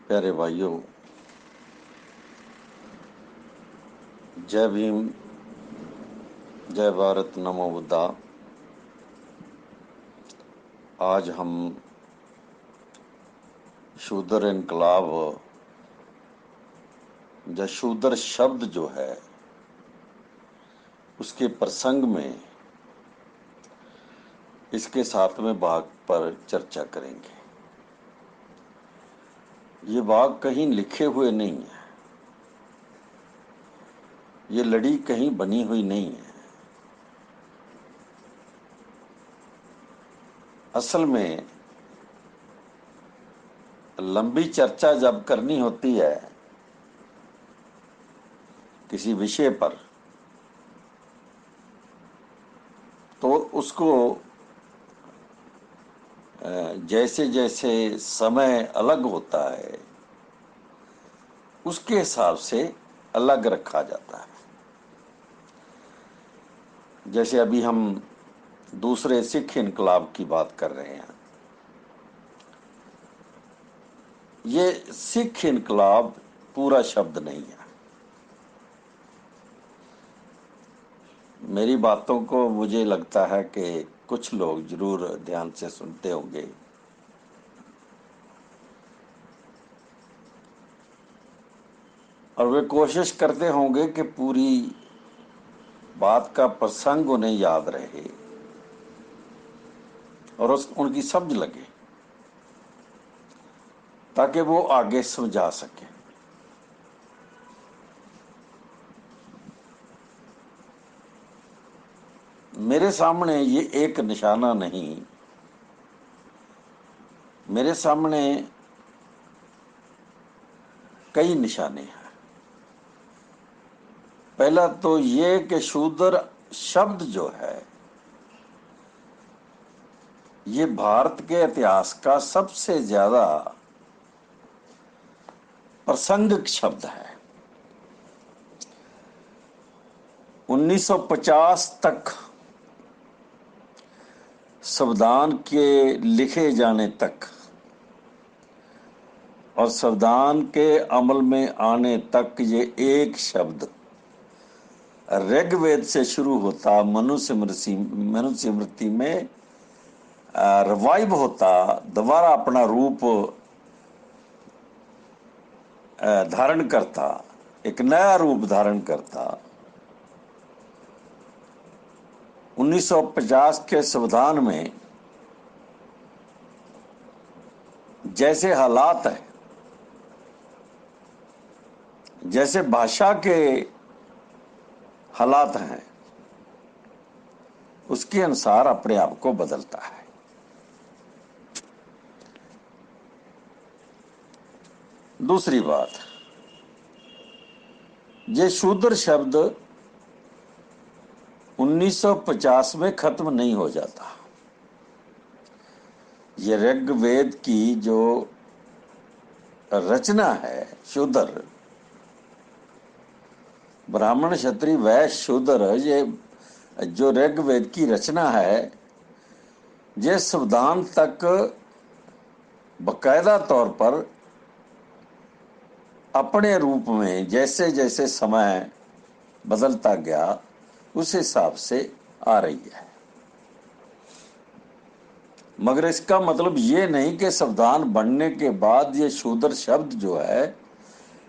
प्यारे भाइयों, जय भीम, जय भारत, नमो बुद्धा। आज हम शूद्र इनकलाब या शूद्र शब्द जो है उसके प्रसंग में इसके 7वें भाग पर चर्चा करेंगे। ये भाग कहीं लिखे हुए नहीं है, ये लड़ी कहीं बनी हुई नहीं है। असल में लंबी चर्चा जब करनी होती है किसी विषय पर, तो उसको जैसे जैसे समय अलग होता है उसके हिसाब से अलग रखा जाता है। जैसे अभी हम दूसरे सिख इनकलाब की बात कर रहे हैं। ये सिख इनकलाब पूरा शब्द नहीं है। मेरी बातों को मुझे लगता है कि कुछ लोग जरूर ध्यान से सुनते होंगे। और वे कोशिश करते होंगे कि पूरी बात का प्रसंग उन्हें याद रहे और उनकी समझ लगे, ताकि वो आगे समझा सके। मेरे सामने ये एक निशाना नहीं, मेरे सामने कई निशाने हैं। पहला तो ये कि शूद्र शब्द जो है ये भारत के इतिहास का सबसे ज्यादा प्रासंगिक शब्द है। 1950 तक, संविधान के लिखे जाने तक और संविधान के अमल में आने तक, ये एक शब्द ऋग्वेद से शुरू होता, मनुस्मृति में रिवाइव होता, दोबारा अपना रूप धारण करता, एक नया रूप धारण करता। 1950 के संविधान में जैसे हालात है, जैसे भाषा के हालात हैं, उसके अनुसार अपने आप को बदलता है। दूसरी बात, ये शूद्र शब्द 1950 में खत्म नहीं हो जाता। ये ऋग्वेद की जो रचना है, शूद्र, ब्राह्मण क्षत्रिय वैश्य शूद्र, ये जो ऋग्वेद की रचना है, ये संविधान तक बकायदा तौर पर अपने रूप में जैसे जैसे समय बदलता गया उस हिसाब से आ रही है। मगर इसका मतलब ये नहीं कि संविधान बनने के बाद ये शूद्र शब्द जो है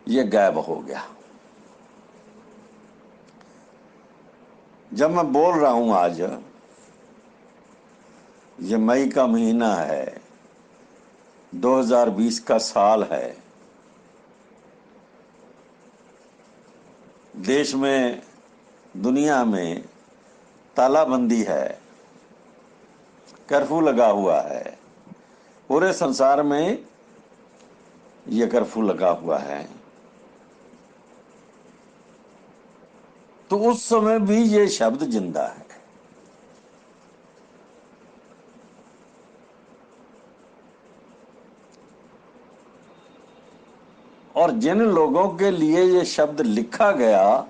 ये गायब हो गया। जब मैं बोल रहा हूं आज, ये मई का महीना है, 2020 का साल है, देश में दुनिया में तालाबंदी है, कर्फ्यू लगा हुआ है, पूरे संसार में यह कर्फ्यू लगा हुआ है। तो उस समय भी ये शब्द जिंदा है। और जिन लोगों के लिए ये शब्द लिखा गया,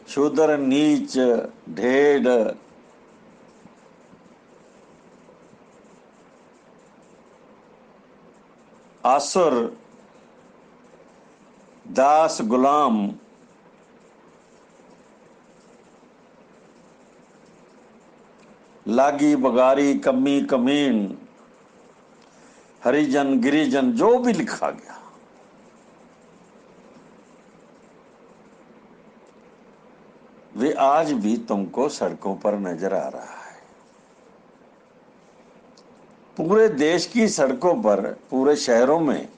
शूद्र, नीच, ढेड, आसुर, दास, गुलाम, लागी, बगारी, कमी, कमीन, हरिजन, गिरिजन, जो भी लिखा गया, वे आज भी तुमको सड़कों पर नजर आ रहा है। पूरे देश की सड़कों पर, पूरे शहरों में,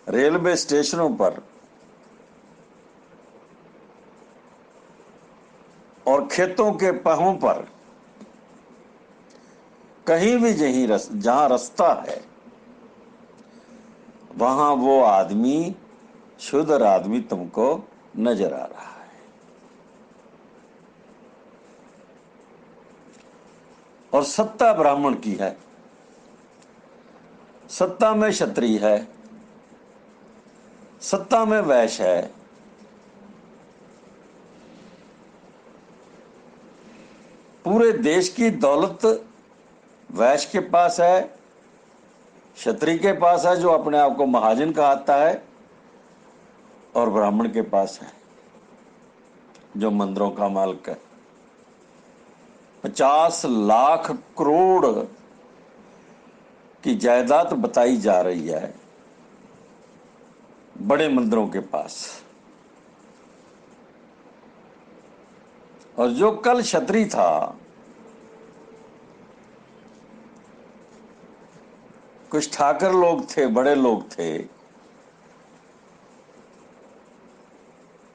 रेलवे स्टेशनों पर और खेतों के पहों पर, कहीं भी जहां रास्ता है, वहां वो आदमी, शुद्ध आदमी तुमको नजर आ रहा है। और सत्ता ब्राह्मण की है, सत्ता में क्षत्रिय है, सत्ता में वैश्य है, पूरे देश की दौलत वैश्य के पास है, क्षत्रिय के पास है जो अपने आप को महाजन कहता है, और ब्राह्मण के पास है जो मंदिरों का मालिक है। 50 लाख करोड़ की जायदाद बताई जा रही है बड़े मंदिरों के पास। और जो कल क्षत्रिय था, कुछ ठाकर लोग थे, बड़े लोग थे,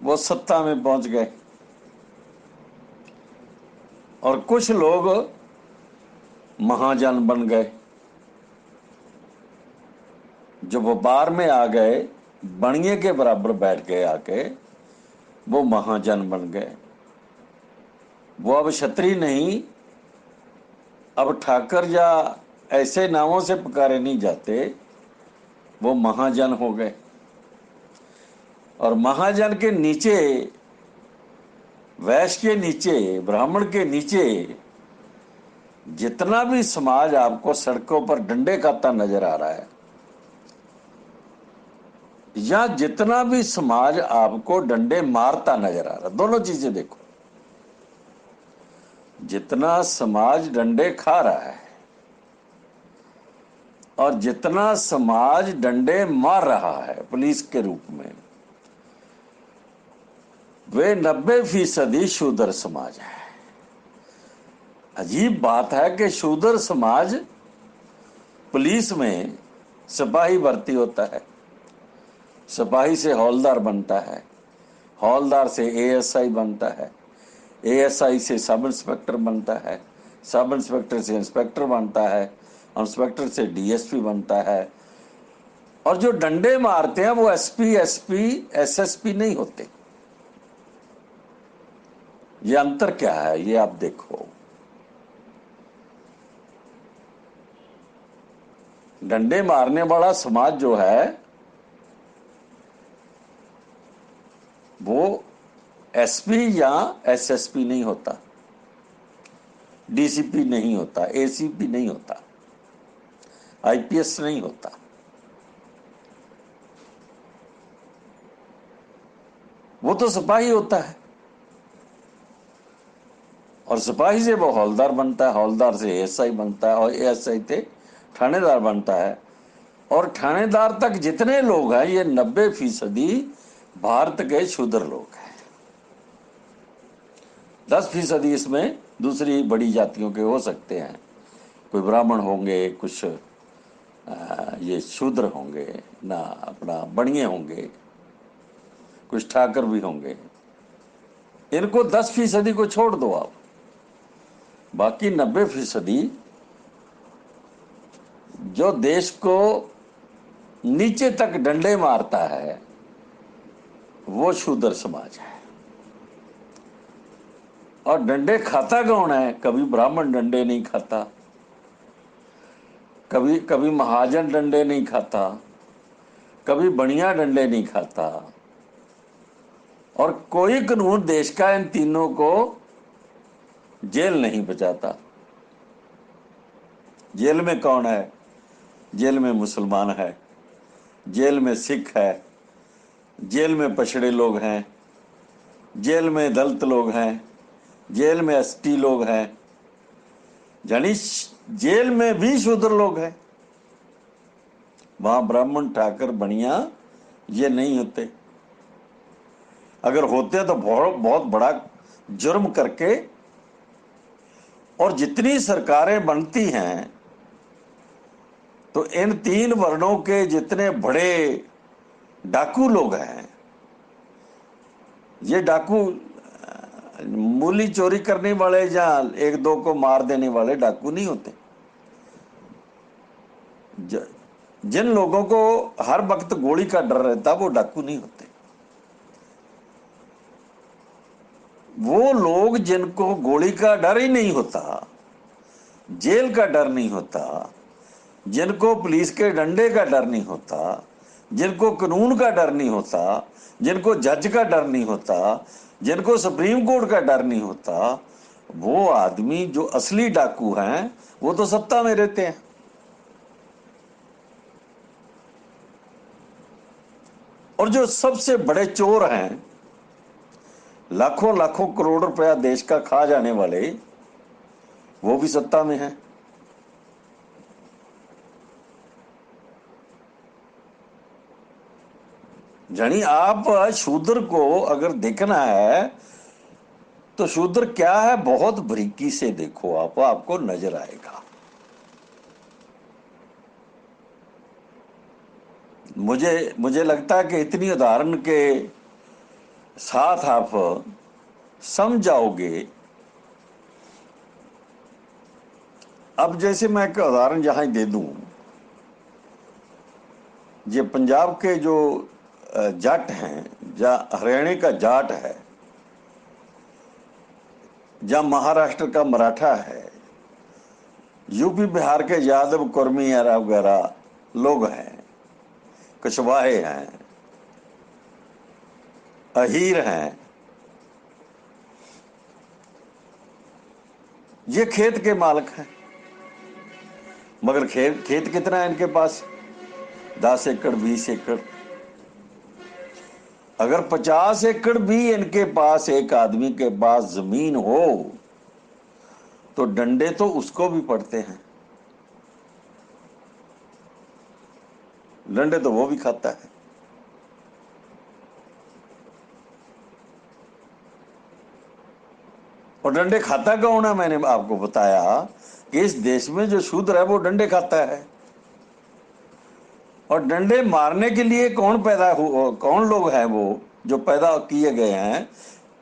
वो सत्ता में पहुंच गए, और कुछ लोग महाजन बन गए। जो व्यापार में आ गए, बणिए के बराबर बैठ गए आके, वो महाजन बन गए। वो अब क्षत्रिय नहीं, अब ठाकर या ऐसे नामों से पुकारे नहीं जाते, वो महाजन हो गए। और महाजन के नीचे, वैश्य के नीचे, ब्राह्मण के नीचे जितना भी समाज आपको सड़कों पर डंडे खाता नजर आ रहा है, या जितना भी समाज आपको डंडे मारता नजर आ रहा है, दोनों चीजें देखो। जितना समाज डंडे खा रहा है और जितना समाज डंडे मार रहा है पुलिस के रूप में, वे 90% शूद्र समाज है। अजीब बात है कि शूद्र समाज पुलिस में सिपाही भर्ती होता है, सिपाही से हौलदार बनता है, हौलदार से एएसआई बनता है, एएसआई से सब इंस्पेक्टर बनता है, सब इंस्पेक्टर से इंस्पेक्टर बनता है, इंस्पेक्टर से डीएसपी बनता है। और जो डंडे मारते हैं वो एसपी, एसएसपी नहीं होते। ये अंतर क्या है, ये आप देखो। डंडे मारने वाला समाज जो है वो एसपी या एसएसपी नहीं होता, डीसीपी नहीं होता, एसीपी नहीं होता, आईपीएस नहीं होता। वो तो सिपाही होता है, और सिपाही से वो हौलदार बनता है, हौलदार से एएसआई बनता है, और एएसआई से थानेदार बनता है। और थानेदार तक जितने लोग हैं, ये 90% भारत के शूद्र लोग हैं। 10% इसमें दूसरी बड़ी जातियों के हो सकते हैं, कोई ब्राह्मण होंगे, कुछ ये शूद्र होंगे ना, अपना बणिए होंगे, कुछ ठाकर भी होंगे। इनको 10% को छोड़ दो आप, बाकी 90% जो देश को नीचे तक डंडे मारता है वो शूद्र समाज है। और डंडे खाता कौन है? कभी ब्राह्मण डंडे नहीं खाता, कभी महाजन डंडे नहीं खाता, कभी बनिया डंडे नहीं खाता, और कोई कानून देश का इन तीनों को जेल नहीं बचाता। जेल में कौन है? जेल में मुसलमान है, जेल में सिख है, जेल में पछड़े लोग हैं, जेल में दलित लोग हैं, जेल में एसटी लोग हैं, यानी जेल में भी शूद्र लोग हैं। वहां ब्राह्मण ठाकर बनिया ये नहीं होते। अगर होते तो बहुत बहुत बड़ा जुर्म करके। और जितनी सरकारें बनती हैं तो इन 3 वर्णों के जितने बड़े डाकू लोग हैं, ये डाकू मूली चोरी करने वाले या 1-2 को मार देने वाले डाकू नहीं होते। जिन लोगों को हर वक्त गोली का डर रहता वो डाकू नहीं होते। वो लोग जिनको गोली का डर ही नहीं होता, जेल का डर नहीं होता, जिनको पुलिस के डंडे का डर नहीं होता, जिनको कानून का डर नहीं होता, जिनको जज का डर नहीं होता, जिनको सुप्रीम कोर्ट का डर नहीं होता, वो आदमी जो असली डाकू हैं वो तो सत्ता में रहते हैं। और जो सबसे बड़े चोर हैं, लाखों लाखों करोड़ रुपया देश का खा जाने वाले, वो भी सत्ता में हैं। यानी आप शूद्र को अगर देखना है तो शूद्र क्या है, बहुत बारीकी से देखो, आपको नजर आएगा। मुझे लगता है कि इतनी उदाहरण के साथ आप समझाओगे। अब जैसे मैं एक उदाहरण यहां दे दूं, ये पंजाब के जो जाट हैं, या हरियाणा का जाट है, या महाराष्ट्र का मराठा है, यूपी बिहार के यादव कुर्मी वगैरह लोग हैं, कुशवाहे हैं, अहीर हैं, ये खेत के मालिक हैं। मगर खेत कितना है इनके पास? 10 एकड़ 20 एकड़। अगर 50 एकड़ भी इनके पास एक आदमी के पास जमीन हो तो डंडे तो उसको भी पड़ते हैं, डंडे तो वो भी खाता है। और डंडे खाता कौन है? मैंने आपको बताया कि इस देश में जो शूद्र है वो डंडे खाता है। और डंडे मारने के लिए कौन लोग हैं वो जो पैदा किए गए हैं?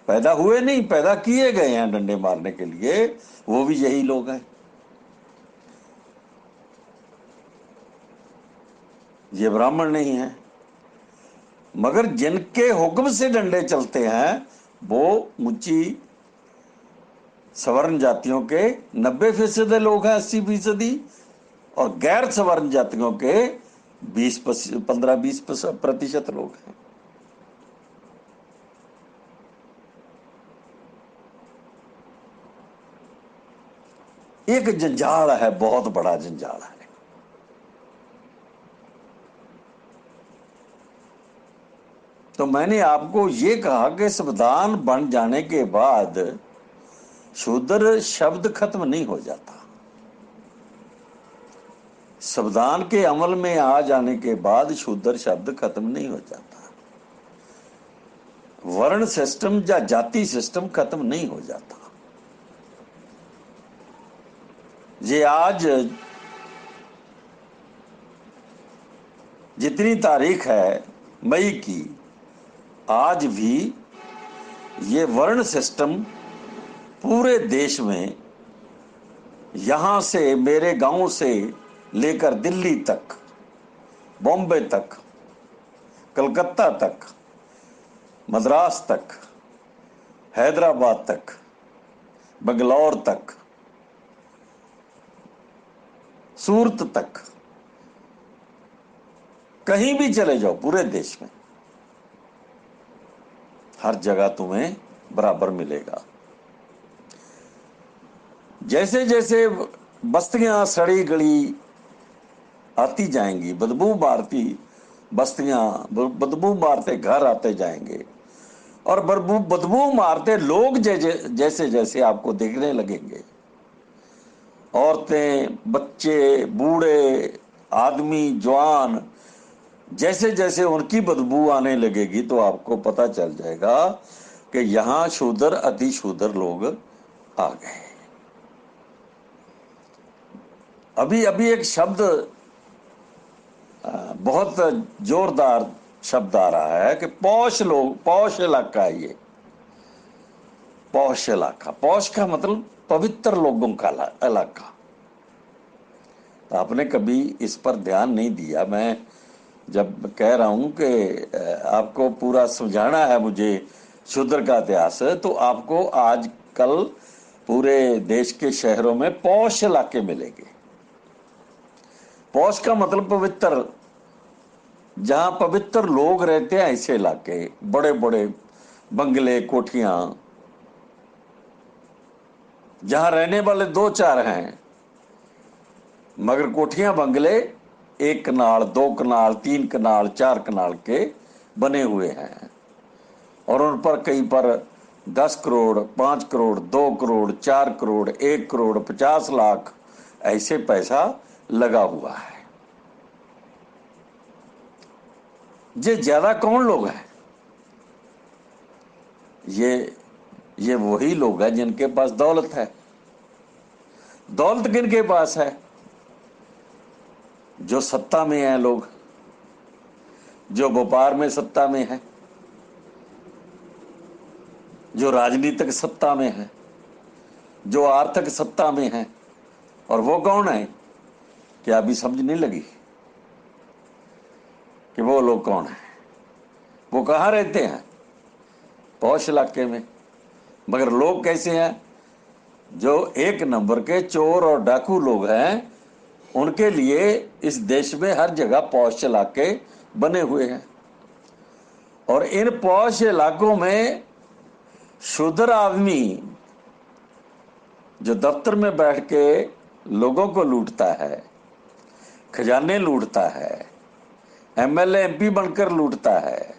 पैदा हुए नहीं, पैदा किए गए हैं डंडे मारने के लिए, वो भी यही लोग हैं। ये ब्राह्मण नहीं है। मगर जिनके हुक्म से डंडे चलते हैं वो ऊंची सवर्ण जातियों के 90% लोग हैं, 80%, और गैर सवर्ण जातियों के 15-20% लोग हैं। एक जंजाल है, बहुत बड़ा जंजाल है। तो मैंने आपको ये कहा कि संविधान बन जाने के बाद शूद्र शब्द खत्म नहीं हो जाता। संविधान के अमल में आ जाने के बाद शूद्र शब्द खत्म नहीं हो जाता। वर्ण सिस्टम या जाति सिस्टम खत्म नहीं हो जाता। ये आज जितनी तारीख है मई की, आज भी ये वर्ण सिस्टम पूरे देश में, यहां से मेरे गांव से लेकर दिल्ली तक, बॉम्बे तक, कलकत्ता तक, मद्रास तक, हैदराबाद तक, बंगलौर तक, सूरत तक, कहीं भी चले जाओ पूरे देश में, हर जगह तुम्हें बराबर मिलेगा। जैसे जैसे बस्तियां सड़ी गली आती जाएंगी, बदबू मारती बस्तियां, बदबू मारते घर आते जाएंगे, और बदबू बदबू मारते लोग जैसे जैसे आपको दिखने लगेंगे। औरतें, बच्चे, बूढ़े, आदमी, जवान, जैसे जैसे उनकी बदबू आने लगेगी तो आपको पता चल जाएगा कि यहां शूद्र अति शूद्र लोग आ गए। अभी अभी एक शब्द, बहुत जोरदार शब्द आ रहा है कि पौष लोग, पौष इलाका है ये। पौष इलाका, पौष का मतलब पवित्र लोगों का इलाका। तो आपने कभी इस पर ध्यान नहीं दिया। मैं जब कह रहा हूं कि आपको पूरा समझाना है मुझे शूद्र का इतिहास, तो आपको आजकल पूरे देश के शहरों में पौष इलाके मिलेंगे। पौष का मतलब पवित्र, जहां पवित्र लोग रहते हैं, ऐसे इलाके, बड़े बड़े बंगले, कोठियां, जहां रहने वाले दो चार हैं, मगर कोठियां बंगले एक कनाल, दो कनाल, तीन कनाल, चार कनाल के बने हुए हैं, और उन पर कई पर 10 करोड़, 5 करोड़, 2 करोड़, 4 करोड़, 1 करोड़, 50 लाख ऐसे पैसा लगा हुआ है। ये ज्यादा कौन लोग हैं? ये वही लोग हैं जिनके पास दौलत है। दौलत किनके पास है? जो सत्ता में हैं लोग, जो व्यापार में सत्ता में है, जो राजनीतिक सत्ता में है, जो आर्थिक सत्ता में है। और वो कौन है? क्या अभी समझ नहीं लगी कि वो लोग कौन है? वो कहाँ रहते हैं? पौष इलाके में। मगर लोग कैसे हैं? जो एक नंबर के चोर और डाकू लोग हैं, उनके लिए इस देश में हर जगह पौष इलाके बने हुए हैं। और इन पौष इलाकों में शूद्र आदमी जो दफ्तर में बैठ के लोगों को लूटता है, खजाने लूटता है, एमएलए एमपी बनकर लूटता है,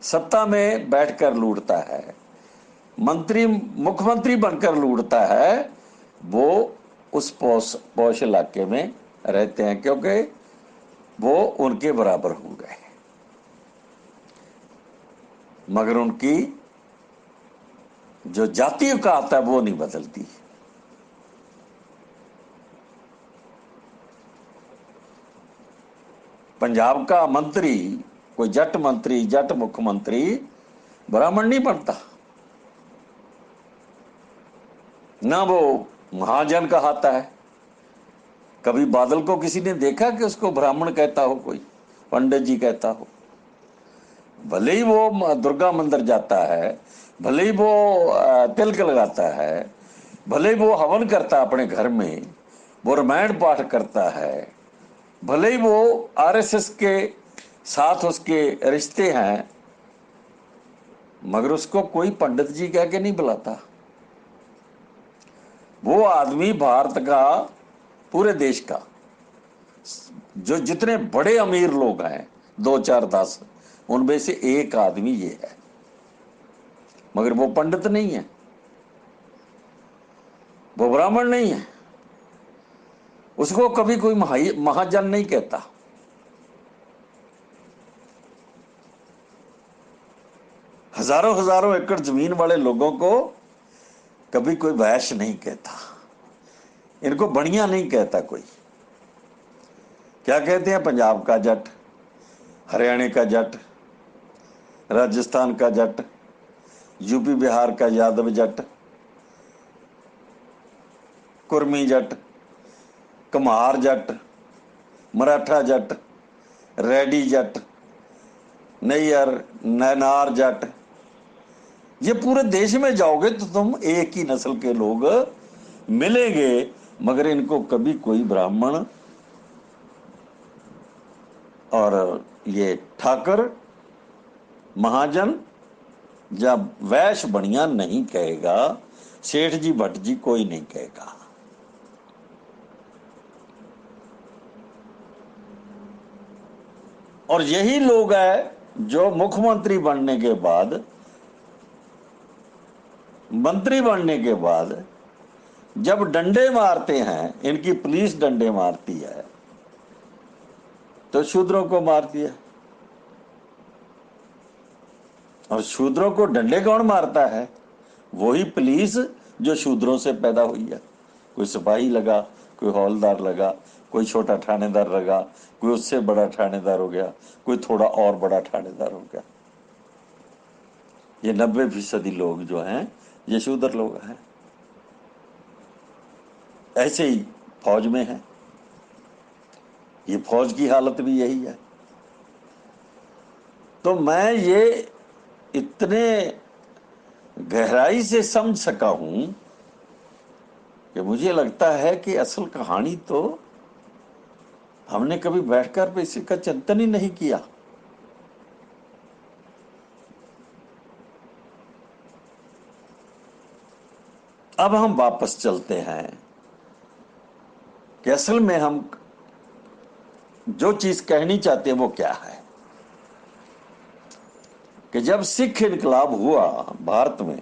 सत्ता में बैठकर लूटता है, मंत्री मुख्यमंत्री बनकर लूटता है, वो उस पौष इलाके में रहते हैं, क्योंकि वो उनके बराबर हो गए। मगर उनकी जो जातीय का आता है वो नहीं बदलती। पंजाब का मंत्री, कोई जट मंत्री, जट मुख्यमंत्री ब्राह्मण नहीं बनता, ना वो महाजन कहलाता है। कभी बादल को किसी ने देखा कि उसको ब्राह्मण कहता हो, कोई पंडित जी कहता हो? भले ही वो दुर्गा मंदिर जाता है, भले ही वो तिलक लगाता है, भले ही वो हवन करता है अपने घर में, वो रामायण पाठ करता है, भले ही वो आरएसएस के साथ उसके रिश्ते हैं, मगर उसको कोई पंडित जी कह के नहीं बुलाता। वो आदमी भारत का, पूरे देश का, जो जितने बड़े अमीर लोग हैं, 2, 4, 10, उनमें से एक आदमी ये है। मगर वो पंडित नहीं है, वो ब्राह्मण नहीं है, उसको कभी कोई महाजन नहीं कहता। हजारों हजारों एकड़ जमीन वाले लोगों को कभी कोई वैश्य नहीं कहता, इनको बढ़िया नहीं कहता कोई। क्या कहते हैं? पंजाब का जट, हरियाणा का जट, राजस्थान का जट, यूपी बिहार का यादव जट, कुर्मी जट, कुम्हार जट, मराठा जट, रेड्डी जट, नैयर, नैनार जट। ये पूरे देश में जाओगे तो तुम एक ही नस्ल के लोग मिलेंगे, मगर इनको कभी कोई ब्राह्मण और ये ठाकर, महाजन या वैश्य बढ़िया नहीं कहेगा, सेठ जी, भट्ट जी कोई नहीं कहेगा। और यही लोग हैं जो मुख्यमंत्री बनने के बाद, मंत्री बनने के बाद जब डंडे मारते हैं, इनकी पुलिस डंडे मारती है तो शूद्रों को मारती है। और शूद्रों को डंडे कौन मारता है? वही पुलिस जो शूद्रों से पैदा हुई है। कोई सिपाही लगा, कोई हौलदार लगा, कोई छोटा थानेदार लगा, कोई उससे बड़ा थानेदार हो गया, कोई थोड़ा और बड़ा थानेदार हो गया। ये 90% लोग जो हैं ये शूद्र लोग हैं। ऐसे ही फौज में है, ये फौज की हालत भी यही है। तो मैं ये इतने गहराई से समझ सका हूं कि मुझे लगता है कि असल कहानी तो हमने कभी बैठकर पे इसका चिंतन ही नहीं किया। अब हम वापस चलते हैं कि असल में हम जो चीज कहनी चाहते हैं वो क्या है। कि जब सिख इनकलाब हुआ भारत में,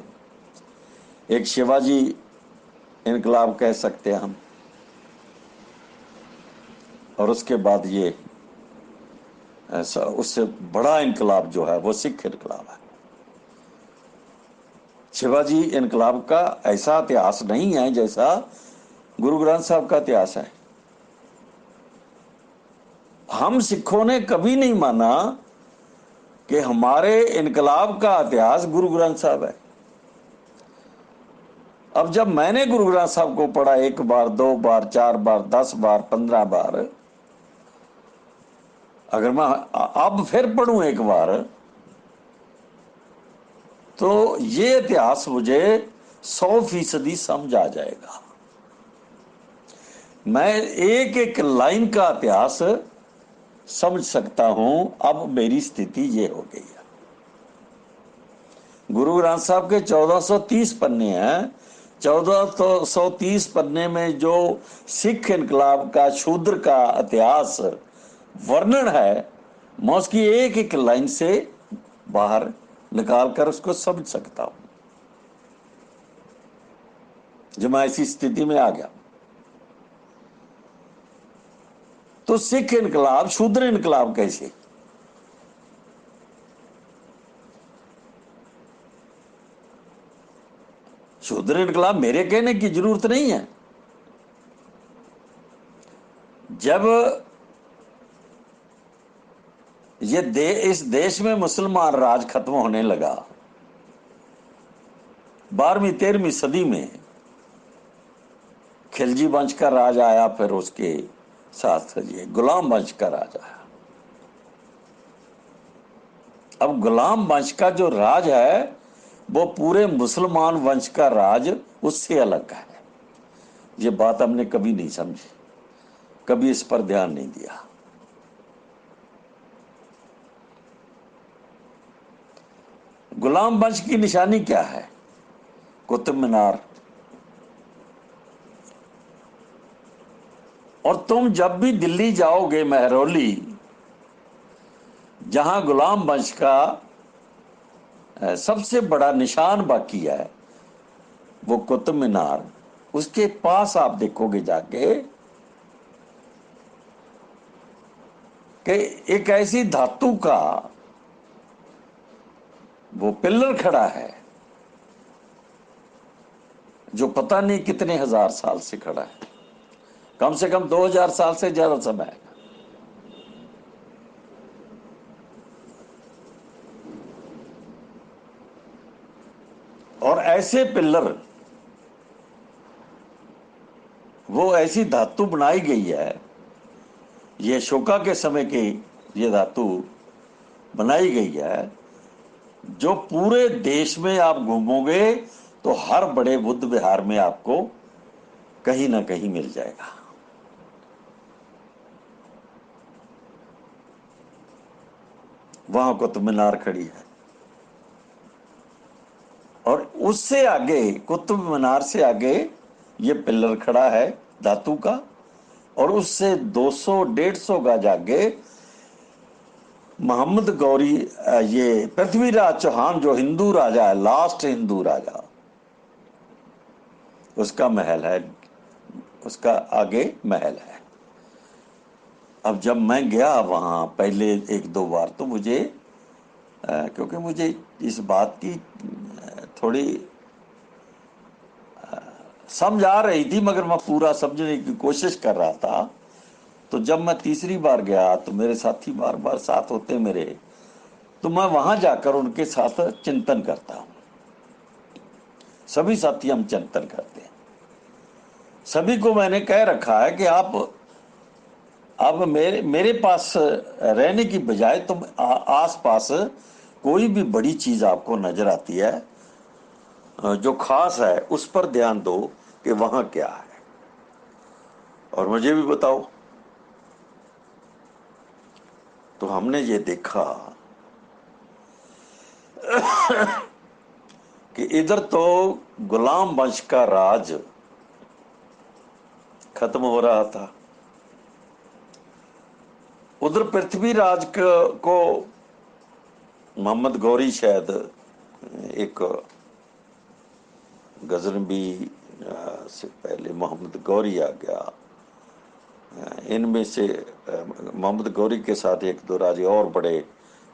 एक शिवाजी इनकलाब कह सकते हैं हम, और उसके बाद ये ऐसा उससे बड़ा इनकलाब जो है वो सिख इनकलाब है। शिवाजी इनकलाब का ऐसा इतिहास नहीं है जैसा गुरु ग्रंथ साहब का इतिहास है। हम सिखों ने कभी नहीं माना कि हमारे इनकलाब का इतिहास गुरु ग्रंथ साहब है। अब जब मैंने गुरु ग्रंथ साहब को पढ़ा 1 बार, 2 बार, 4 बार, 10 बार, 15 बार, अगर मैं अब फिर पढ़ूं 1 बार, तो ये इतिहास मुझे 100% समझ आ जाएगा। मैं एक एक लाइन का इतिहास समझ सकता हूं। अब मेरी स्थिति ये हो गई है। गुरु ग्रंथ साहब के 1430 पन्ने हैं। 1430 पन्ने में जो सिख इनकलाब का, शूद्र का इतिहास वर्णन है, मैं उसकी एक एक लाइन से बाहर निकाल कर उसको समझ सकता हूं। जब मैं ऐसी स्थिति में आ गया तो सिख इनकलाब शूद्र इनकलाब कैसे? शूद्र इनकलाब मेरे कहने की जरूरत नहीं है। जब ये इस देश में मुसलमान राज खत्म होने लगा 12वीं 13वीं सदी में, खिलजी वंश का राज आया, फिर उसके साथ ये गुलाम वंश का राज आया। अब गुलाम वंश का जो राज है वो पूरे मुसलमान वंश का राज उससे अलग है। ये बात हमने कभी नहीं समझी, कभी इस पर ध्यान नहीं दिया। गुलाम वंश की निशानी क्या है? कुतुब मीनार। और तुम जब भी दिल्ली जाओगे, महरौली, जहां गुलाम वंश का सबसे बड़ा निशान बाकी है वो कुतुब मीनार, उसके पास आप देखोगे जाके कि एक ऐसी धातु का वो पिलर खड़ा है जो पता नहीं कितने हजार साल से खड़ा है। कम से कम 2000 साल से ज्यादा समय है। और ऐसे पिलर, वो ऐसी धातु बनाई गई है, ये अशोका के समय की ये धातु बनाई गई है, जो पूरे देश में आप घूमोगे तो हर बड़े बुद्ध विहार में आपको कहीं ना कहीं मिल जाएगा। वहां कुतुब मीनार खड़ी है, और उससे आगे, कुतुब मीनार से आगे ये पिलर खड़ा है धातु का, और उससे 200-150 गज आगे मोहम्मद गौरी, ये पृथ्वीराज चौहान जो हिंदू राजा है, लास्ट हिंदू राजा, उसका महल है, उसका आगे महल है। अब जब मैं गया वहां पहले एक दो बार, तो मुझे क्योंकि मुझे इस बात की थोड़ी समझ आ रही थी, मगर मैं पूरा समझने की कोशिश कर रहा था। तो जब मैं तीसरी बार गया तो मेरे साथी बार बार साथ होते मेरे, तो मैं वहां जाकर उनके साथ चिंतन करता हूं। सभी साथी हम चिंतन करते हैं। सभी को मैंने कह रखा है कि आप अब मेरे पास रहने की बजाय तुम आस पास कोई भी बड़ी चीज आपको नजर आती है जो खास है, उस पर ध्यान दो कि वहां क्या है, और मुझे भी बताओ। तो हमने ये देखा कि इधर तो गुलाम वंश का राज खत्म हो रहा था, उधर पृथ्वीराज को मोहम्मद गौरी, शायद एक गजनबी से पहले मोहम्मद गौरी आ गया, इनमें से मोहम्मद गौरी के साथ एक दो राजे और बड़े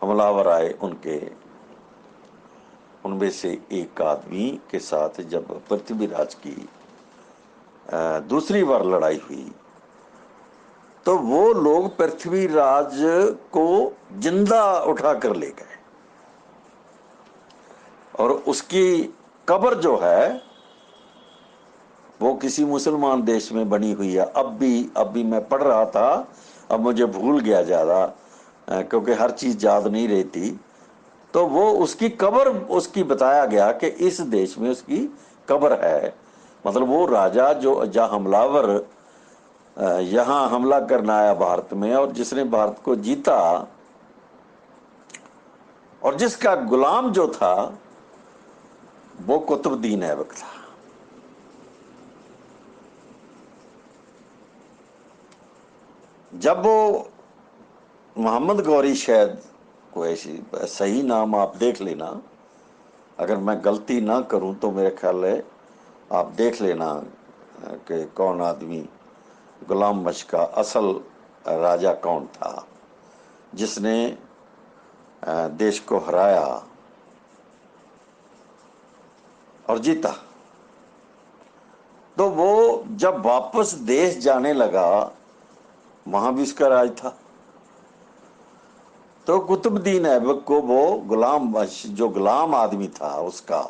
हमलावर आए, उनमें से एक आदमी के साथ जब पृथ्वीराज की दूसरी बार लड़ाई हुई, तो वो लोग पृथ्वीराज को जिंदा उठा कर ले गए, और उसकी कब्र जो है वो किसी मुसलमान देश में बनी हुई है। अब भी मैं पढ़ रहा था, अब मुझे भूल गया ज्यादा, क्योंकि हर चीज याद नहीं रहती। तो वो उसकी कब्र, उसकी बताया गया कि इस देश में उसकी कब्र है। मतलब वो राजा जो जहाँ हमलावर यहाँ हमला करना आया भारत में, और जिसने भारत को जीता, और जिसका गुलाम जो था वो कुतुबुद्दीन ऐबक था। जब वो मोहम्मद गौरी, शायद कोई ऐसी, सही नाम आप देख लेना, अगर मैं गलती ना करूं तो मेरे ख्याल है आप देख लेना कि कौन आदमी गुलाम वंश का असल राजा कौन था, जिसने देश को हराया और जीता। तो वो जब वापस देश जाने लगा, वहां भी उसका राज था। तो कुतुबुद्दीन ऐबक को वो गुलाम वंश, जो गुलाम आदमी था उसका,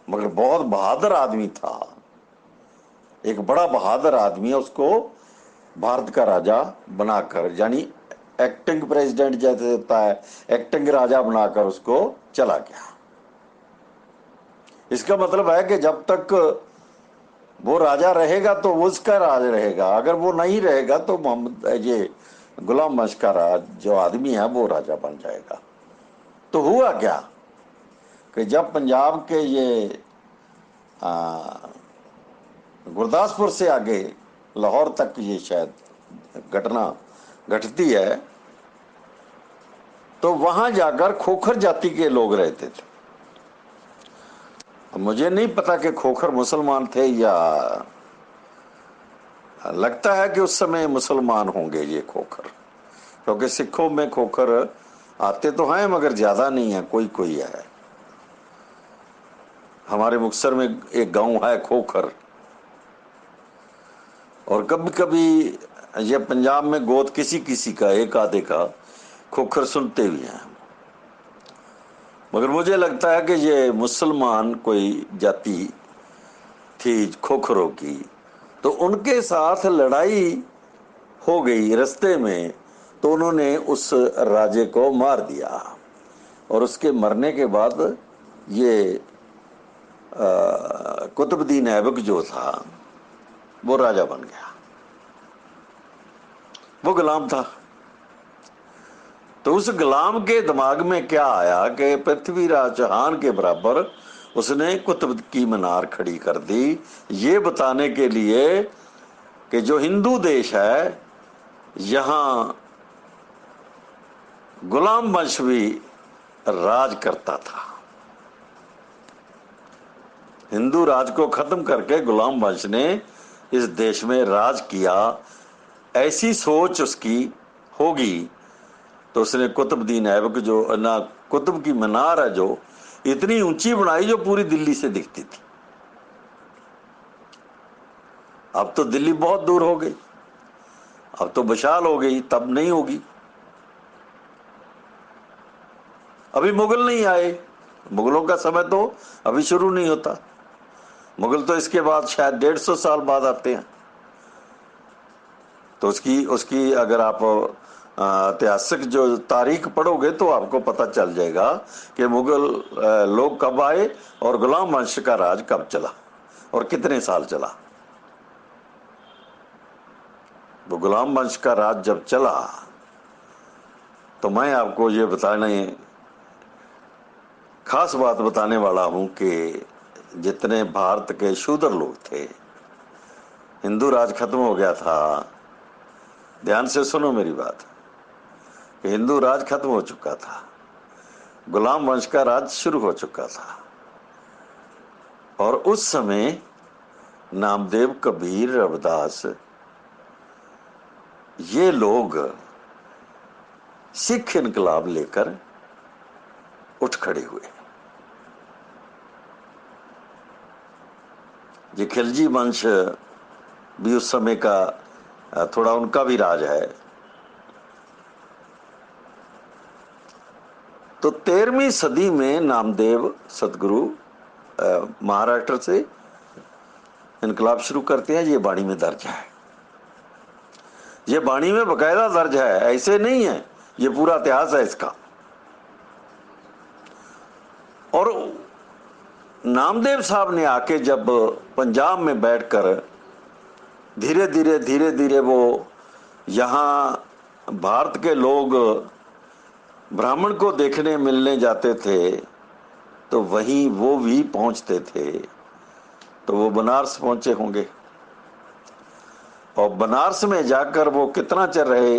मगर बहुत बहादुर आदमी था, एक बड़ा बहादुर आदमी है, उसको भारत का राजा बनाकर, यानी एक्टिंग प्रेसिडेंट जैसे होता है, एक्टिंग राजा बनाकर उसको चला गया। इसका मतलब है कि जब तक वो राजा रहेगा तो उसका राज रहेगा, अगर वो नहीं रहेगा तो मोहम्मद ये गुलाम वंश का राज जो आदमी है वो राजा बन जाएगा। तो हुआ क्या कि जब पंजाब के ये गुरदासपुर से आगे लाहौर तक ये शायद घटना घटती है, तो वहां जाकर खोखर जाति के लोग रहते थे। मुझे नहीं पता कि खोखर मुसलमान थे, या लगता है कि उस समय मुसलमान होंगे ये खोखर, क्योंकि सिखों में खोखर आते तो हैं मगर ज्यादा नहीं है, कोई कोई है। हमारे मुक्तसर में एक गांव है खोखर, और कभी कभी ये पंजाब में गोद किसी किसी का, एक आधे का खोखर सुनते भी हैं। मगर मुझे लगता है कि ये मुसलमान कोई जाति थी खोखरों की, तो उनके साथ लड़ाई हो गई रास्ते में, तो उन्होंने उस राजे को मार दिया, और उसके मरने के बाद ये कुतुबुद्दीन ऐबक जो था वो राजा बन गया। वो गुलाम था। तो उस गुलाम के दिमाग में क्या आया कि पृथ्वीराज चौहान के बराबर उसने कुतुब की मीनार खड़ी कर दी, ये बताने के लिए कि जो हिंदू देश है, यहाँ गुलाम वंश भी राज करता था। हिंदू राज को खत्म करके गुलाम वंश ने इस देश में राज किया, ऐसी सोच उसकी होगी तो उसने कुतुबुद्दीन ऐबक जो ना कुतुब की मीनार है जो इतनी ऊंची बनाई जो पूरी दिल्ली से दिखती थी। अब तो दिल्ली बहुत दूर हो गई, अब तो विशाल हो गई, तब नहीं होगी। अभी मुगल नहीं आए, मुगलों का समय तो अभी शुरू नहीं होता, मुगल तो इसके बाद शायद 150 साल बाद आते हैं। तो उसकी अगर आप ऐतिहासिक जो तारीख पढ़ोगे तो आपको पता चल जाएगा कि मुगल लोग कब आए और गुलाम वंश का राज कब चला और कितने साल चला। वो गुलाम वंश का राज जब चला तो मैं आपको ये बताने खास बात बताने वाला हूं कि जितने भारत के शूद्र लोग थे, हिंदू राज खत्म हो गया था। ध्यान से सुनो मेरी बात कि हिंदू राज खत्म हो चुका था, गुलाम वंश का राज शुरू हो चुका था। और उस समय नामदेव, कबीर, रविदास ये लोग सिख इनकलाब लेकर उठ खड़े हुए। ये खिलजी वंश भी उस समय का थोड़ा उनका भी राज है। तो 13वीं सदी में नामदेव सतगुरु महाराष्ट्र से इनकलाब शुरू करते हैं। ये वाणी में दर्ज है, ये वाणी में बकायदा दर्ज है, ऐसे नहीं है, ये पूरा इतिहास है इसका। और नामदेव साहब ने आके जब पंजाब में बैठकर धीरे धीरे वो यहाँ भारत के लोग ब्राह्मण को देखने मिलने जाते थे तो वहीं वो भी पहुंचते थे। तो वो बनारस पहुंचे होंगे और बनारस में जाकर वो कितना चल रहे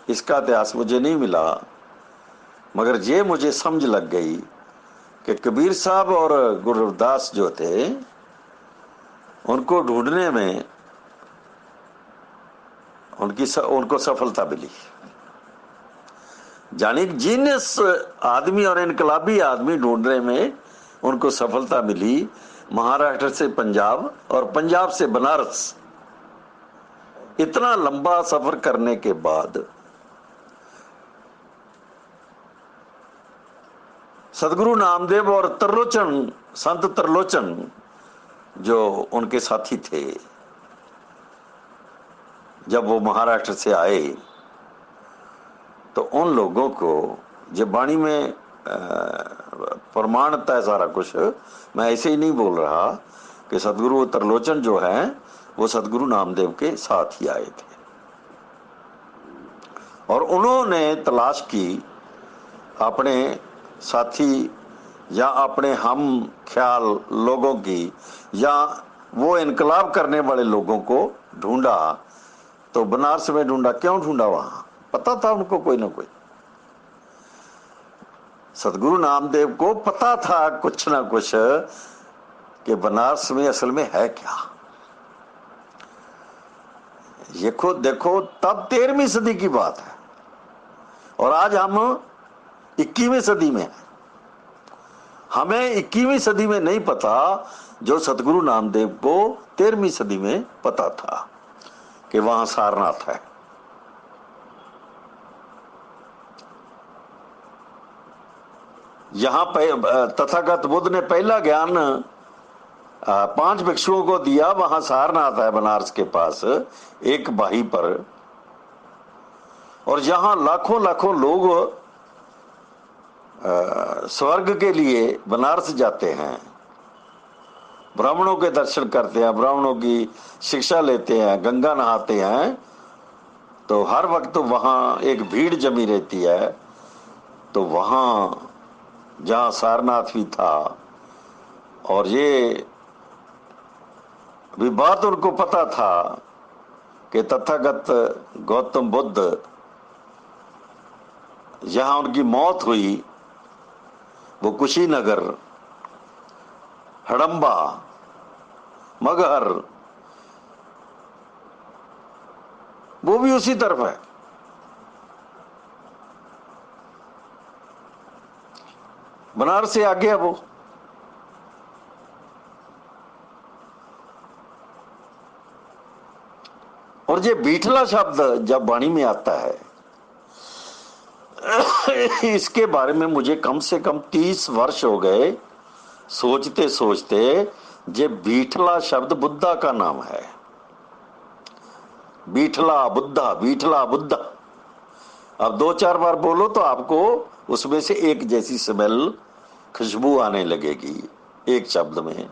इसका इतिहास मुझे नहीं मिला, मगर ये मुझे समझ लग गई कि कबीर साहब और गुरु रविदास जो थे उनको ढूंढने में उनको सफलता मिली। जानी जीनियस आदमी और इनकलाबी आदमी ढूंढने में उनको सफलता मिली। महाराष्ट्र से पंजाब और पंजाब से बनारस इतना लंबा सफर करने के बाद सदगुरु नामदेव और त्रिलोचन, संत त्रिलोचन जो उनके साथी थे, जब वो महाराष्ट्र से आए तो उन लोगों को जो वाणी में प्रमाणता है सारा कुछ, मैं ऐसे ही नहीं बोल रहा कि सदगुरु त्रिलोचन जो है वो सदगुरु नामदेव के साथ ही आए थे और उन्होंने तलाश की अपने साथी या अपने हम ख्याल लोगों की या वो इनकलाब करने वाले लोगों को ढूंढा। तो बनारस में ढूंढा, क्यों ढूंढा? वहां पता था उनको कोई ना कोई, सदगुरु नामदेव को पता था कुछ ना कुछ कि बनारस में असल में है क्या। ये खुद देखो, तब 13वीं सदी की बात है और आज हम 21वीं सदी में हैं। हमें 21वीं सदी में नहीं पता जो सदगुरु नामदेव को 13वीं सदी में पता था कि वहां सारनाथ है। यहां तथागत बुद्ध ने पहला ज्ञान 5 भिक्षुओं को दिया। वहां सारनाथ है बनारस के पास एक बाही पर, और यहां लाखों लाखों लोग स्वर्ग के लिए बनारस जाते हैं, ब्राह्मणों के दर्शन करते हैं, ब्राह्मणों की शिक्षा लेते हैं, गंगा नहाते हैं। तो हर वक्त वहां एक भीड़ जमी रहती है। तो वहां जहां सारनाथ भी था, और ये भी बात उनको पता था कि तथागत गौतम बुद्ध जहां उनकी मौत हुई वो कुशीनगर, हड़म्बा, मगहर, वो भी उसी तरफ है। बनारस से आ गया वो। और ये बीठला शब्द जब वाणी में आता है, इसके बारे में मुझे कम से कम 30 वर्ष हो गए सोचते सोचते। ये बीठला शब्द बुद्धा का नाम है। बीठला बुद्धा, बीठला बुद्धा। अब 2-4 बार बोलो तो आपको उसमें से एक जैसी स्मेल, खुशबू आने लगेगी एक शब्द में,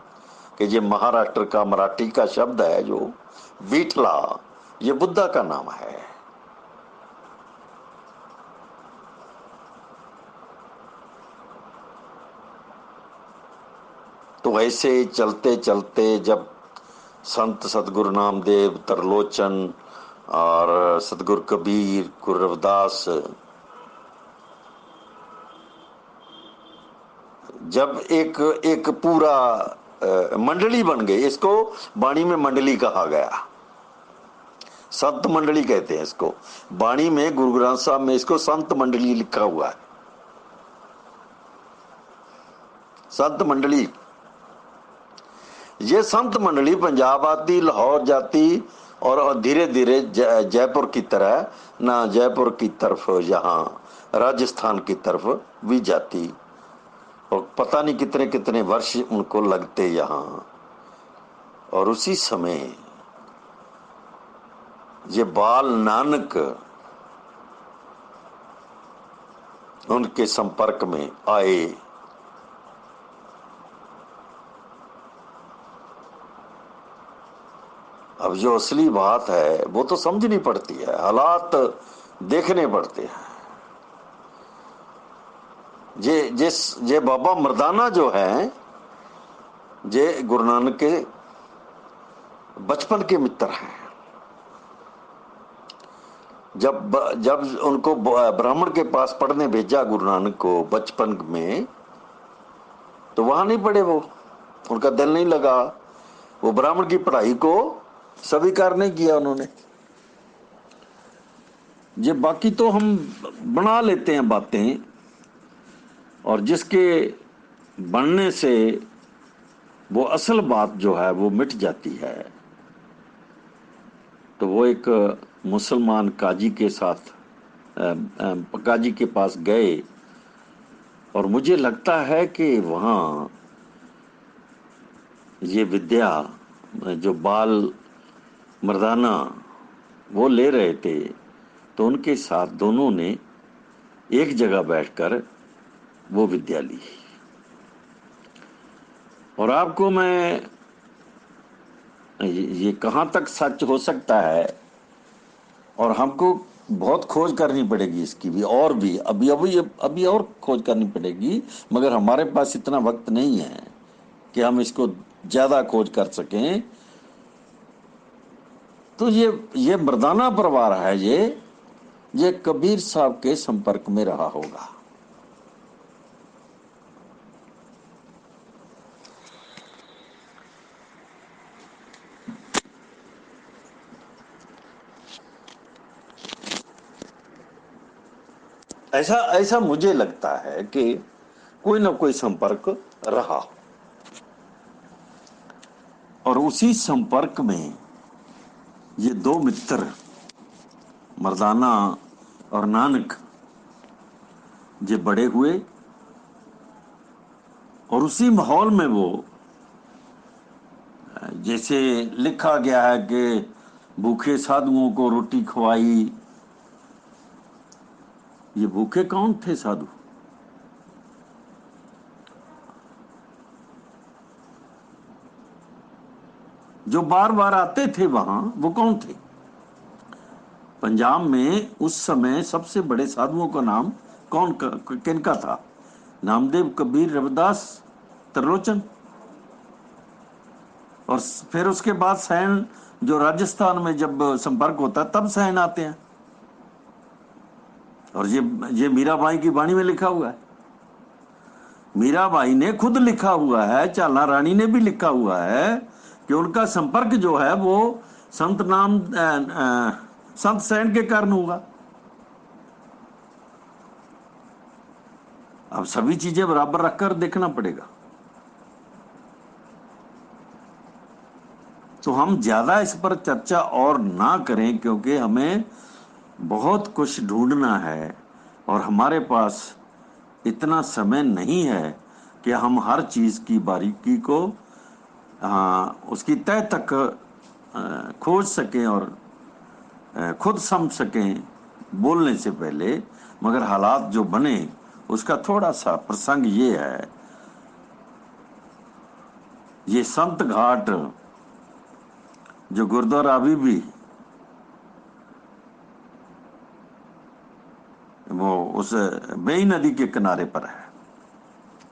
कि ये महाराष्ट्र का, मराठी का शब्द है जो बीठला, ये बुद्धा का नाम है। तो ऐसे चलते चलते जब संत सतगुरु नामदेव, तरलोचन और सतगुरु कबीर, गुरु रविदास, जब एक एक पूरा मंडली बन गई, इसको वाणी में मंडली कहा गया, संत मंडली कहते हैं इसको। वाणी में, गुरु ग्रंथ साहब में इसको संत मंडली लिखा हुआ है, संत मंडली। ये संत मंडली पंजाब आती, लाहौर जाती और धीरे धीरे जयपुर की तरह, ना जयपुर की तरफ, यहाँ राजस्थान की तरफ भी जाती, और पता नहीं कितने कितने वर्ष उनको लगते यहाँ। और उसी समय ये बाल नानक उनके संपर्क में आए। अब जो असली बात है वो तो समझनी पड़ती है, हालात देखने पड़ते हैं। जे बाबा मर्दाना जो है, जे गुरु नानक के बचपन के मित्र हैं। जब उनको ब्राह्मण के पास पढ़ने भेजा गुरु नानक को बचपन में, तो वहां नहीं पढ़े वो, उनका दिल नहीं लगा, वो ब्राह्मण की पढ़ाई को स्वीकार नहीं किया उन्होंने। ये बाकी तो हम बना लेते हैं बातें, और जिसके बनने से वो असल बात जो है वो मिट जाती है। तो वो एक मुसलमान काजी के साथ, काजी के पास गए, और मुझे लगता है कि वहाँ ये विद्या जो बाल मर्दाना वो ले रहे थे, तो उनके साथ दोनों ने एक जगह बैठकर वो विद्या ली। और आपको मैं ये कहाँ तक सच हो सकता है, और हमको बहुत खोज करनी पड़ेगी इसकी भी, और भी अभी और खोज करनी पड़ेगी, मगर हमारे पास इतना वक्त नहीं है कि हम इसको ज्यादा खोज कर सकें। तो ये मर्दाना परिवार है, ये कबीर साहब के संपर्क में रहा होगा। ऐसा मुझे लगता है कि कोई ना कोई संपर्क रहा, और उसी संपर्क में ये दो मित्र मर्दाना और नानक ये बड़े हुए, और उसी माहौल में वो, जैसे लिखा गया है कि भूखे साधुओं को रोटी खवाई। ये भूखे कौन थे साधु? जो बार बार आते थे वहां, वो कौन थे? पंजाब में उस समय सबसे बड़े साधुओं का नाम किनका था? नामदेव, कबीर, रविदास, त्रिलोचन। और फिर उसके बाद सैन, जो राजस्थान में जब संपर्क होता है तब सैन आते हैं। और ये मीराबाई की वाणी में लिखा हुआ है। मीराबाई ने खुद लिखा हुआ है, चाला रानी ने भी लिखा हुआ है कि उनका संपर्क जो है वो संत सेन के कारण हुआ। अब सभी चीजें बराबर रखकर देखना पड़ेगा। तो हम ज्यादा इस पर चर्चा और ना करें, क्योंकि हमें बहुत कुछ ढूंढना है और हमारे पास इतना समय नहीं है कि हम हर चीज की बारीकी को उसकी तह तक खोज सकें और खुद समझ सकें बोलने से पहले। मगर हालात जो बने उसका थोड़ा सा प्रसंग ये है, ये संत घाट जो गुरुद्वारा अभी भी वो उस बेई नदी के किनारे पर है,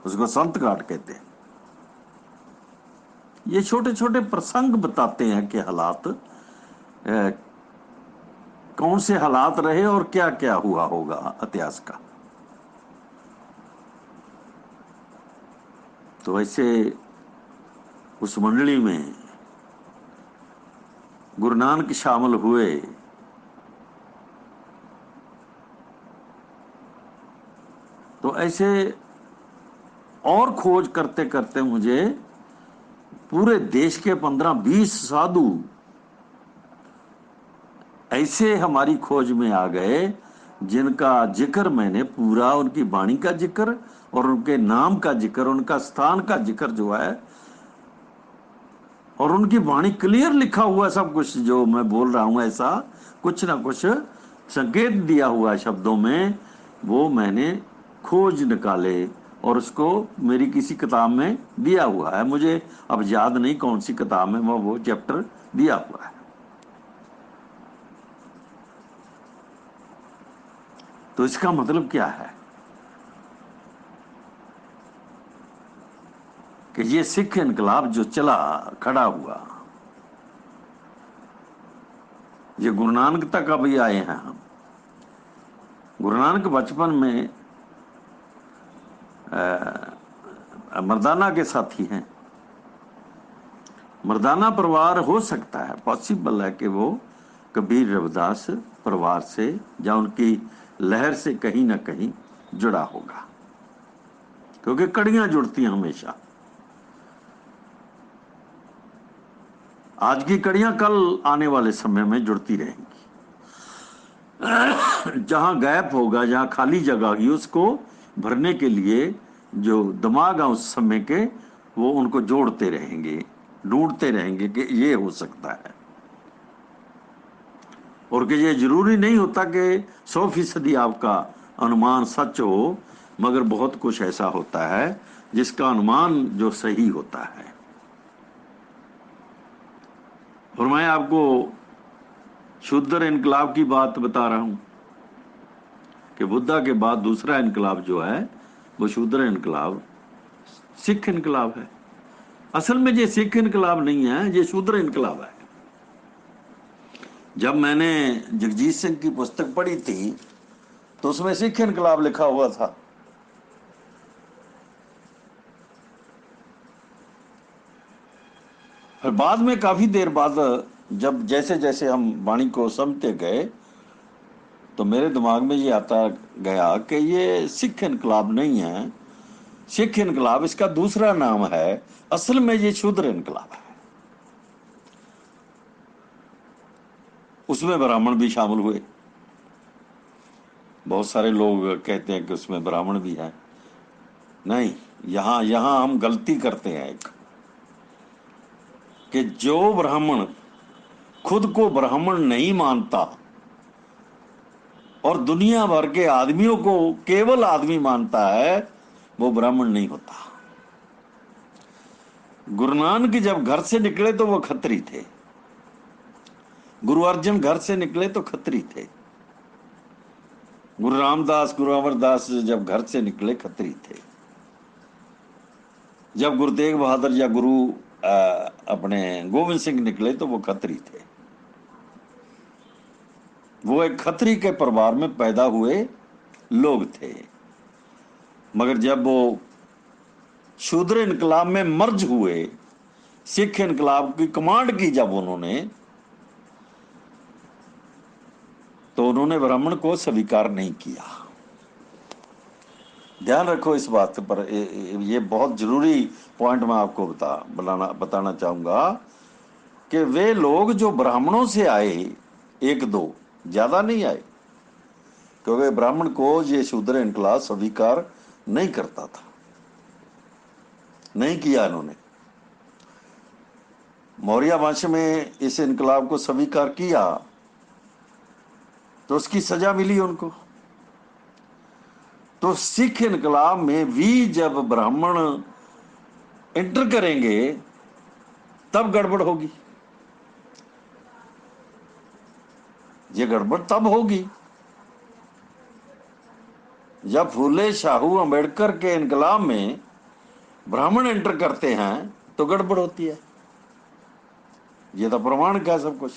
उसको संत घाट कहते हैं। ये छोटे छोटे प्रसंग बताते हैं कि हालात कौन से हालात रहे और क्या क्या हुआ होगा इतिहास का। तो ऐसे उस मंडली में गुरु नानक शामिल हुए। तो ऐसे और खोज करते करते मुझे पूरे देश के 15-20 साधु ऐसे हमारी खोज में आ गए जिनका जिक्र मैंने पूरा, उनकी वाणी का जिक्र और उनके नाम का जिक्र, उनका स्थान का जिक्र जो है, और उनकी वाणी क्लियर लिखा हुआ सब कुछ जो मैं बोल रहा हूं, ऐसा कुछ ना कुछ संकेत दिया हुआ शब्दों में, वो मैंने खोज निकाले और उसको मेरी किसी किताब में दिया हुआ है। मुझे अब याद नहीं कौन सी किताब में वो चैप्टर दिया हुआ है। तो इसका मतलब क्या है कि ये सिख इनकलाब जो चला खड़ा हुआ, ये गुरु नानक तक अभी आए हैं हम। गुरु नानक बचपन में मर्दाना के साथी हैं। मर्दाना परिवार हो सकता है, पॉसिबल है कि वो कबीर रविदास परिवार से या उनकी लहर से कहीं ना कहीं जुड़ा होगा, क्योंकि कड़ियां जुड़ती हैं हमेशा। आज की कड़ियां कल आने वाले समय में जुड़ती रहेंगी। जहां गैप होगा, जहां खाली जगह होगी, उसको भरने के लिए जो दिमाग है उस समय के, वो उनको जोड़ते रहेंगे, ढूंढते रहेंगे कि ये हो सकता है। और कि ये जरूरी नहीं होता कि 100% आपका अनुमान सच हो, मगर बहुत कुछ ऐसा होता है जिसका अनुमान जो सही होता है। और मैं आपको शूद्र इनकलाब की बात बता रहा हूं कि बुद्धा के बाद दूसरा इनकलाब जो है वो शूद्र इनकलाब, सिख इनकलाब है। असल में ये सिख इनकलाब नहीं है, ये शूद्र इनकलाब है। जब मैंने जगजीत सिंह की पुस्तक पढ़ी थी तो उसमें सिख इनकलाब लिखा हुआ था। फिर बाद में काफी देर बाद जब जैसे जैसे हम वाणी को समझते गए तो मेरे दिमाग में ये आता गया कि ये सिख इनकलाब नहीं है, सिख इनकलाब इसका दूसरा नाम है। असल में ये शूद्र इनकलाब है। उसमें ब्राह्मण भी शामिल हुए। बहुत सारे लोग कहते हैं कि उसमें ब्राह्मण भी है। नहीं, यहां हम गलती करते हैं एक, कि जो ब्राह्मण खुद को ब्राह्मण नहीं मानता और दुनिया भर के आदमियों को केवल आदमी मानता है, वो ब्राह्मण नहीं होता। गुरु नानक जब घर से निकले तो वो खत्री थे। गुरु अर्जन घर से निकले तो खत्री थे। गुरु रामदास, गुरु अमरदास जब घर से निकले खत्री थे। जब गुरु तेग बहादुर या गुरु अपने गोविंद सिंह निकले तो वो खत्री थे। वो एक खत्री के परिवार में पैदा हुए लोग थे। मगर जब वो शूद्र इनकलाब में मर्ज हुए, सिख इनकलाब की कमांड की जब उन्होंने, तो उन्होंने ब्राह्मण को स्वीकार नहीं किया। ध्यान रखो इस बात पर, ये बहुत जरूरी पॉइंट मैं आपको बताना चाहूंगा कि वे लोग जो ब्राह्मणों से आए, एक दो, ज्यादा नहीं आए, क्योंकि ब्राह्मण को ये शूद्र इनकलाब स्वीकार नहीं करता था, नहीं किया इन्होंने। मौर्य वंश में इस इनकलाब को स्वीकार किया तो उसकी सजा मिली उनको। तो सिख इनकलाब में भी जब ब्राह्मण एंटर करेंगे तब गड़बड़ होगी। ये गड़बड़ तब होगी जब फूले शाहू अंबेडकर के इनकलाब में ब्राह्मण एंटर करते हैं तो गड़बड़ होती है। ये तो प्रमाण का सब कुछ।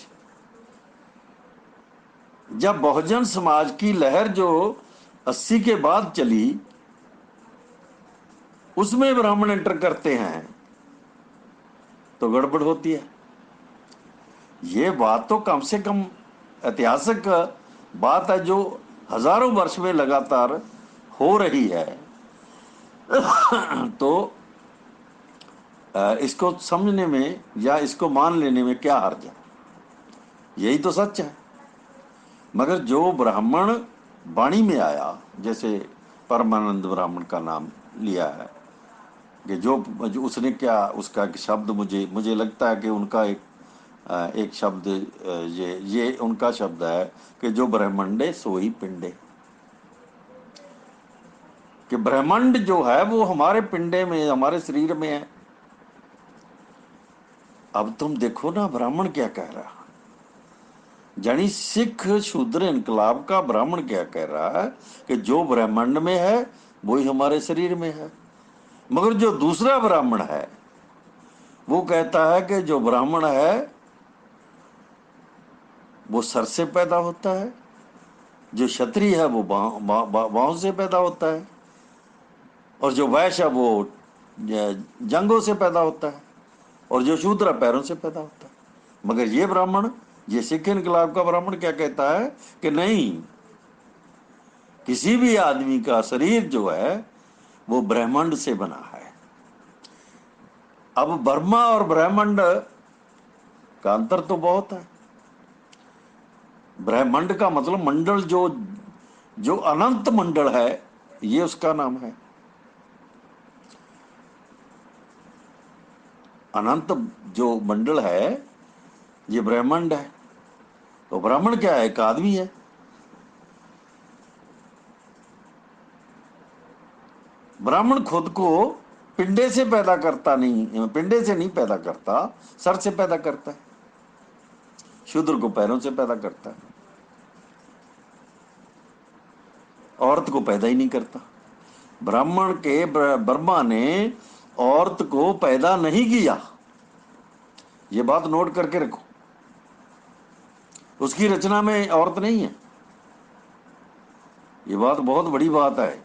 जब बहुजन समाज की लहर जो 80 के बाद चली, उसमें ब्राह्मण एंटर करते हैं तो गड़बड़ होती है। ये बात तो कम से कम ऐतिहासिक बात है जो हजारों वर्ष में लगातार हो रही है। तो इसको समझने में या इसको मान लेने में क्या हर्ज है? यही तो सच है। मगर जो ब्राह्मण वाणी में आया, जैसे परमानंद ब्राह्मण का नाम लिया है कि जो उसने क्या, उसका एक शब्द मुझे लगता है कि उनका एक शब्द, ये उनका शब्द है कि जो ब्रह्मंडे सोई पिंडे, कि ब्रह्मांड जो है वो हमारे पिंडे में, हमारे शरीर में है। अब तुम देखो ना ब्राह्मण क्या कह रहा, यानी सिख शूद्र इनकलाब का ब्राह्मण क्या कह रहा है कि जो ब्रह्मांड में है वही हमारे शरीर में है। मगर जो दूसरा ब्राह्मण है वो कहता है कि जो ब्राह्मण है वो सर से पैदा होता है, जो क्षत्रिय है वो बाहों से पैदा होता है, और जो वैश्य है वो जंगों से पैदा होता है, और जो शूद्र पैरों से पैदा होता है। मगर ये ब्राह्मण, ये सिख इनकलाब का ब्राह्मण क्या कहता है कि नहीं, किसी भी आदमी का शरीर जो है वो ब्रह्मांड से बना है। अब ब्रह्मा और ब्रह्मांड का अंतर तो बहुत है। ब्रह्मांड का मतलब मंडल, जो जो अनंत मंडल है, ये उसका नाम है। अनंत जो मंडल है ये ब्रह्मांड है। तो ब्राह्मण क्या है? एक आदमी है। ब्राह्मण खुद को पिंडे से पैदा करता नहीं, पिंडे से नहीं पैदा करता, सर से पैदा करता है। शूद्र को पैरों से पैदा करता है, औरत को पैदा ही नहीं करता। ब्राह्मण के ब्रह्मा ने औरत को पैदा नहीं किया, ये बात नोट करके रखो। उसकी रचना में औरत नहीं है। ये बात बहुत बड़ी बात है,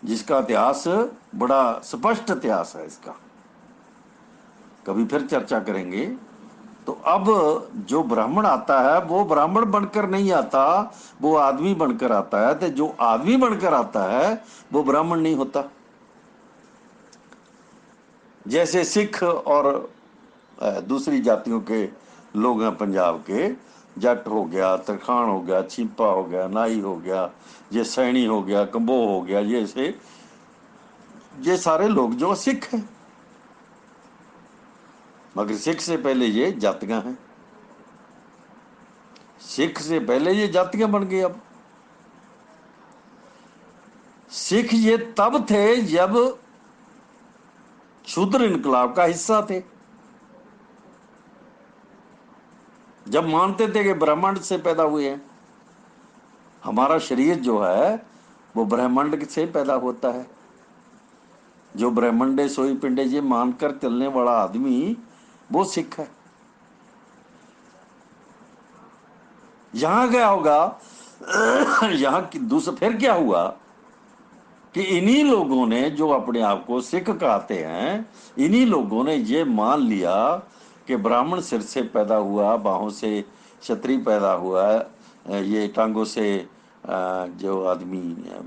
जिसका इतिहास बड़ा स्पष्ट इतिहास है इसका, कभी फिर चर्चा करेंगे। तो अब जो ब्राह्मण आता है वो ब्राह्मण बनकर नहीं आता, वो आदमी बनकर आता है। तो जो आदमी बनकर आता है वो ब्राह्मण नहीं होता। जैसे सिख और दूसरी जातियों के लोग हैं, पंजाब के जट हो गया, तरखान हो गया, छिपा हो गया, नाई हो गया, ये सैनी हो गया, कंबो हो गया, ये सारे लोग जो सिख हैं। मगर सिख से पहले ये जातियां हैं, सिख से पहले ये जातियां बन गई। अब सिख ये तब थे जब शूद्र इनकलाब का हिस्सा थे, जब मानते थे कि ब्रह्मांड से पैदा हुए हैं। हमारा शरीर जो है वो ब्रह्मांड से पैदा होता है। जो ब्रह्मंडे सोई पिंडे ये मानकर चलने वाला आदमी वो सिख है। यहां क्या होगा यहाँ की दूसरा फिर क्या हुआ कि इन्हीं लोगों ने जो अपने आप को सिख कहते हैं, इन्हीं लोगों ने ये मान लिया कि ब्राह्मण सिर से पैदा हुआ, बाहों से क्षत्रिय पैदा हुआ, ये टांगों से जो आदमी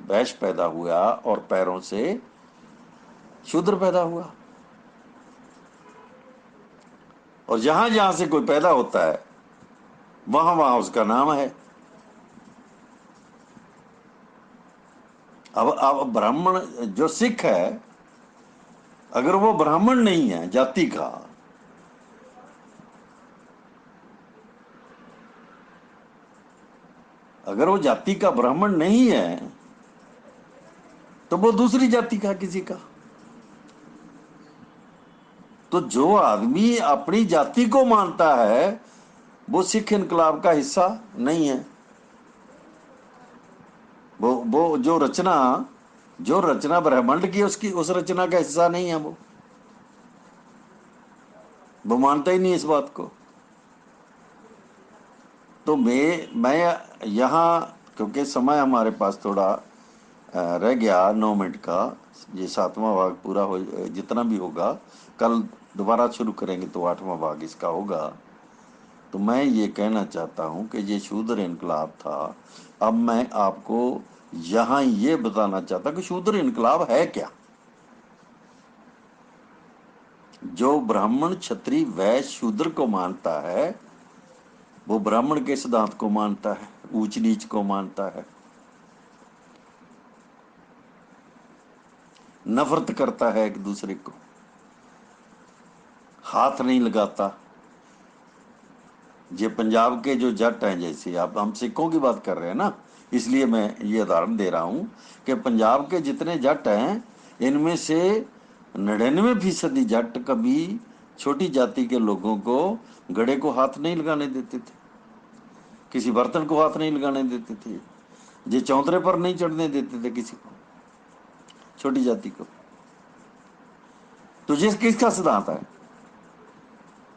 वैश्य पैदा हुआ और पैरों से शूद्र पैदा हुआ। और जहां जहां से कोई पैदा होता है वहां वहां उसका नाम है। अब ब्राह्मण जो सिख है, अगर वो ब्राह्मण नहीं है जाति का, अगर वो जाति का ब्राह्मण नहीं है तो वो दूसरी जाति का किसी का। तो जो आदमी अपनी जाति को मानता है वो सिख इनकलाब का हिस्सा नहीं है। वो जो रचना ब्रह्मांड की उसकी उस रचना का हिस्सा नहीं है। वो मानता ही नहीं इस बात को। तो मैं यहाँ, क्योंकि समय हमारे पास थोड़ा रह गया 9 मिनट का, ये 7वां भाग पूरा हो, जितना भी होगा कल दोबारा शुरू करेंगे तो 8वां भाग इसका होगा। तो मैं ये कहना चाहता हूँ कि ये शूद्र इनकलाब था। अब मैं आपको यहाँ ये बताना चाहता कि शूद्र इनकलाब है क्या। जो ब्राह्मण क्षत्रिय वैश्य शूद्र को मानता है वो ब्राह्मण के सिद्धांत को मानता है, ऊंच नीच को मानता है, नफरत करता है एक दूसरे को, हाथ नहीं लगाता। ये पंजाब के जो जट हैं, जैसे आप हम सिखों की बात कर रहे हैं ना, इसलिए मैं ये उदाहरण दे रहा हूं कि पंजाब के जितने जट हैं इनमें से 99% जट कभी छोटी जाति के लोगों को घड़े को हाथ नहीं लगाने देते थे, किसी बर्तन को हाथ नहीं लगाने देते थे, ये चौतरे पर नहीं चढ़ने देते थे किसी को, छोटी जाति को। तो ये किसका सिद्धांत है?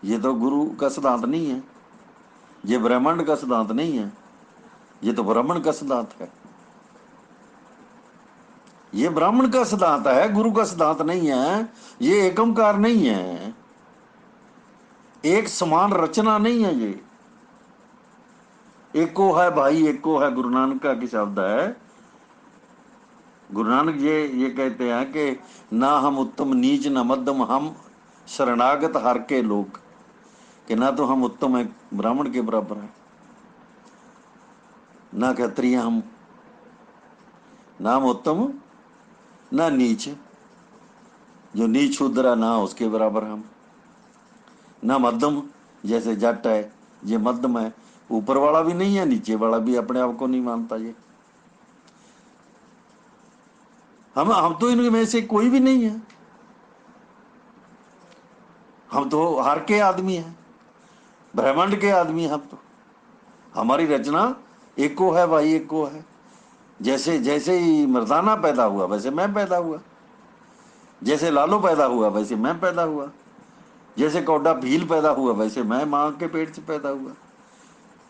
ये तो गुरु का सिद्धांत नहीं है, ये ब्रह्मांड का सिद्धांत नहीं है, ये तो ब्राह्मण का सिद्धांत है। ये ब्राह्मण का सिद्धांत है, गुरु का सिद्धांत नहीं है। ये एकमकार नहीं है, एक समान रचना नहीं है। ये एको है भाई, एको है, गुरु नानक की शब्द है। गुरु नानक ये कहते हैं कि ना हम उत्तम नीच न मध्यम, हम शरणागत हर के लोग, कि ना तो हम उत्तम है ब्राह्मण के बराबर है, ना क्षत्रिय हम, ना हम उत्तम ना नीच, जो नीच शूद्र है ना उसके बराबर हम, ना मध्यम, जैसे जट है ये मध्यम है, ऊपर वाला भी नहीं है नीचे वाला भी अपने आप को नहीं मानता। ये हम तो इनमें से कोई भी नहीं है, हम तो हर के आदमी हैं, ब्रह्मांड के आदमी हैं हम तो। हमारी रचना एको है भाई, एको है। जैसे जैसे ही मर्दाना पैदा हुआ वैसे मैं पैदा हुआ, जैसे लालो पैदा हुआ वैसे मैं पैदा हुआ, जैसे कौडा भील पैदा हुआ वैसे मैं मां के पेट से पैदा हुआ,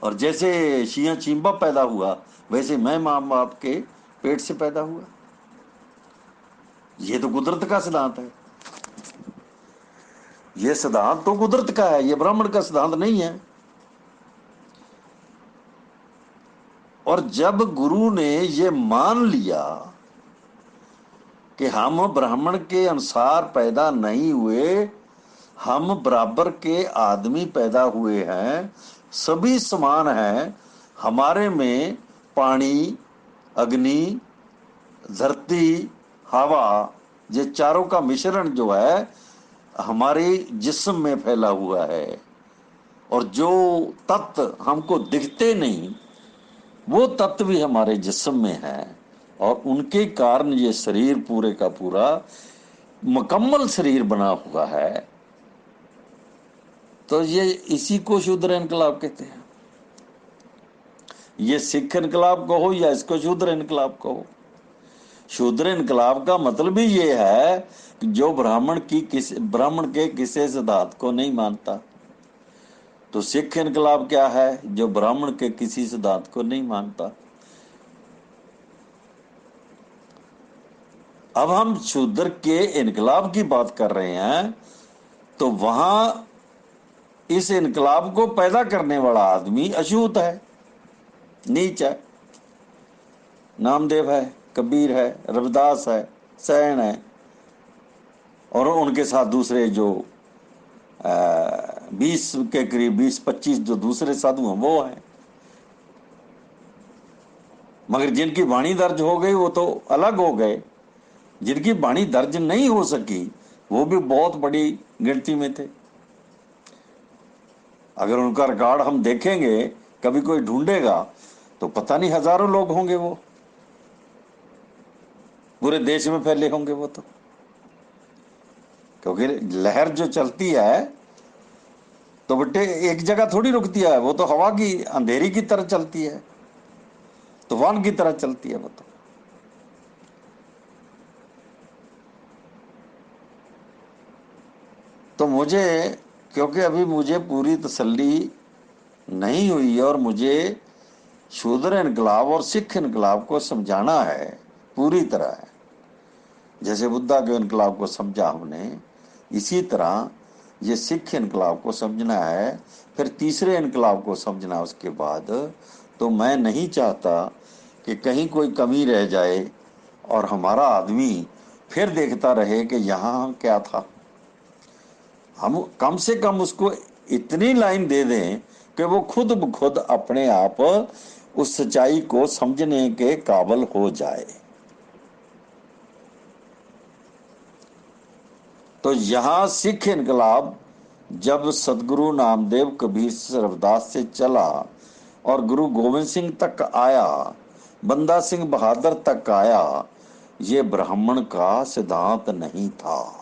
और जैसे शिया चिंबा पैदा हुआ वैसे मैं मां बाप के पेट से पैदा हुआ। ये तो कुदरत का सिद्धांत है, ये सिद्धांत तो कुदरत का है, ये ब्राह्मण का सिद्धांत नहीं है। और जब गुरु ने ये मान लिया कि हम ब्राह्मण के अनुसार पैदा नहीं हुए, हम बराबर के आदमी पैदा हुए हैं, सभी समान हैं, हमारे में पानी, अग्नि, धरती, हवा, ये चारों का मिश्रण जो है हमारे जिस्म में फैला हुआ है, और जो तत्व हमको दिखते नहीं वो तत्व भी हमारे जिस्म में है, और उनके कारण ये शरीर पूरे का पूरा मुकम्मल शरीर बना हुआ है। तो ये इसी को शूद्र इनकलाब कहते हैं। ये सिख इनकलाब कहो या इसको शूद्र इनकलाब कहो, शूद्र इनकलाब का मतलब ही ये है कि जो ब्राह्मण के किसी सिद्धांत को नहीं मानता। तो सिख इनकलाब क्या है? जो ब्राह्मण के किसी सिद्धांत को नहीं मानता। अब हम शूद्र के इनकलाब की बात कर रहे हैं, तो वहां इस इनकलाब को पैदा करने वाला आदमी अछूत है, नीच है। नामदेव है, कबीर है, रविदास है, सैन है, और उनके साथ दूसरे जो 20 के करीब 20-25 जो दूसरे साधु हैं वो हैं। मगर जिनकी वाणी दर्ज हो गई वो तो अलग हो गए, जिनकी वाणी दर्ज नहीं हो सकी वो भी बहुत बड़ी गिनती में थे। अगर उनका रिकॉर्ड हम देखेंगे, कभी कोई ढूंढेगा, तो पता नहीं हजारों लोग होंगे, वो पूरे देश में फैले होंगे वो तो। क्योंकि लहर जो चलती है तो बेटे एक जगह थोड़ी रुकती है, वो तो हवा की अंधेरी की तरह चलती है, तूफान की तरह चलती है वो तो मुझे, क्योंकि अभी मुझे पूरी तसल्ली नहीं हुई और मुझे शूद्र इनकलाब और सिख इनकलाब को समझाना है पूरी तरह। जैसे बुद्धा के इनकलाब को समझा हमने, इसी तरह ये सिख इनकलाब को समझना है, फिर तीसरे इनकलाब को समझना उसके बाद। तो मैं नहीं चाहता कि कहीं कोई कमी रह जाए और हमारा आदमी फिर देखता रहे कि यहाँ क्या था। हम कम से कम उसको इतनी लाइन दे दें कि वो खुद ब खुद अपने आप उस सच्चाई को समझने के काबिल हो जाए। तो यहां सिख इनकलाब जब सदगुरु नामदेव कबीर रविदास से चला और गुरु गोविंद सिंह तक आया, बंदा सिंह बहादुर तक आया, ये ब्राह्मण का सिद्धांत नहीं था,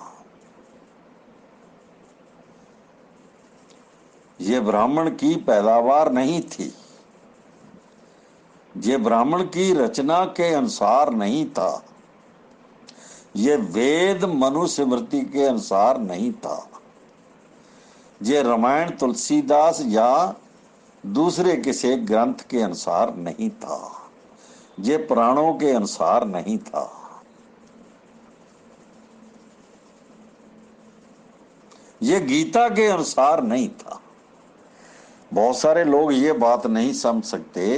ये ब्राह्मण की पैदावार नहीं थी, ये ब्राह्मण की रचना के अनुसार नहीं था, ये वेद मनुस्मृति के अनुसार नहीं था, ये रामायण तुलसीदास या दूसरे किसी ग्रंथ के अनुसार नहीं था, ये पुराणों के अनुसार नहीं था। ये गीता के अनुसार नहीं था। बहुत सारे लोग ये बात नहीं समझ सकते,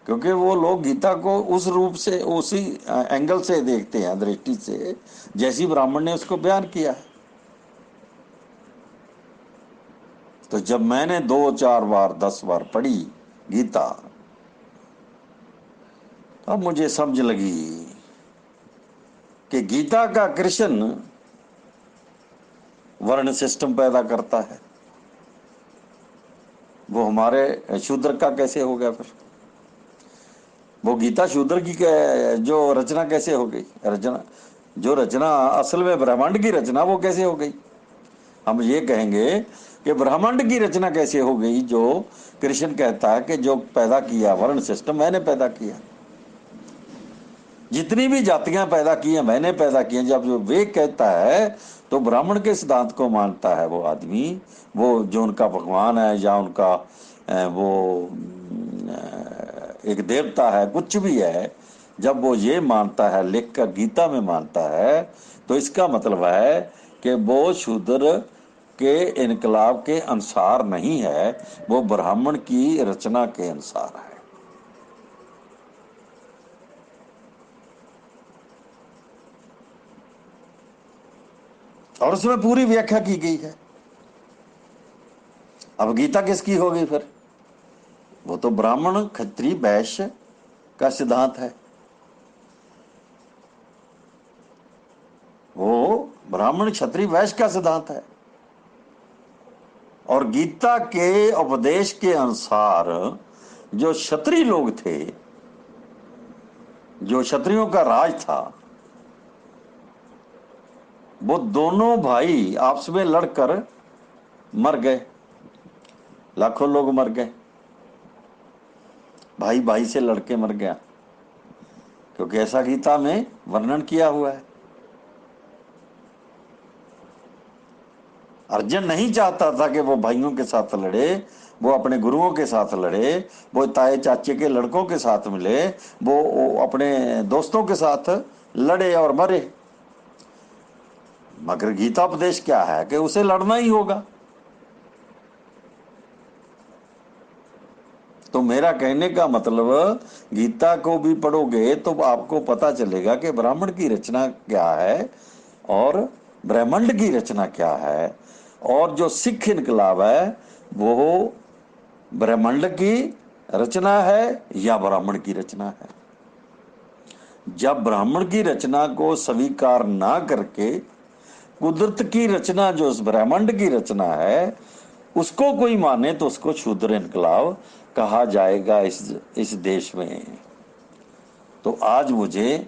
क्योंकि वो लोग गीता को उस रूप से, उसी एंगल से देखते हैं, दृष्टि से, जैसी ब्राह्मण ने उसको बयान किया है। तो जब मैंने 2-4 बार 10 बार पढ़ी गीता, तब मुझे समझ लगी कि गीता का कृष्ण वर्ण सिस्टम पैदा करता है, वो हमारे शूद्र का कैसे हो गया? फिर वो गीता शूद्र की जो रचना कैसे हो गई? जो रचना असल में ब्रह्मांड की रचना, वो कैसे हो गई? हम ये कहेंगे कि ब्रह्मांड की रचना कैसे हो गई, जो कृष्ण कहता है कि जो पैदा किया वर्ण सिस्टम मैंने पैदा किया, जितनी भी जातियां पैदा की हैं मैंने पैदा की हैं। जब वे कहता है तो ब्राह्मण के सिद्धांत को मानता है वो आदमी, वो जो उनका भगवान है या उनका वो एक देवता है, कुछ भी है, जब वो ये मानता है, लिख कर गीता में मानता है, तो इसका मतलब है कि वो शूद्र के इनकलाब के अनुसार नहीं है, वो ब्राह्मण की रचना के अनुसार है। और उसमें पूरी व्याख्या की गई है। अब गीता किसकी होगी फिर? वो तो ब्राह्मण क्षत्रिय वैश्य का सिद्धांत है, वो ब्राह्मण क्षत्रिय वैश्य का सिद्धांत है। और गीता के उपदेश के अनुसार जो क्षत्रिय लोग थे, जो क्षत्रियों का राज था, वो दोनों भाई आपस में लड़कर मर गए, लाखों लोग मर गए, भाई भाई से लड़के मर गया, क्योंकि ऐसा गीता में वर्णन किया हुआ है। अर्जुन नहीं चाहता था कि वो भाइयों के साथ लड़े, वो अपने गुरुओं के साथ लड़े, वो ताए चाचे के लड़कों के साथ मिले, वो अपने दोस्तों के साथ लड़े और मरे। मगर गीतापदेश क्या है कि उसे लड़ना ही होगा। तो मेरा कहने का मतलब, गीता को भी पढ़ोगे तो आपको पता चलेगा कि ब्राह्मण की रचना क्या है और ब्रह्मांड की रचना क्या है, और जो सिख इनकलाब है वो ब्रह्मांड की रचना है या ब्राह्मण की रचना है। जब ब्राह्मण की रचना को स्वीकार ना करके कुदरत की रचना जो उस ब्रह्मांड की रचना है उसको कोई माने तो उसको शूद्र इनकलाब कहा जाएगा इस देश में। तो आज मुझे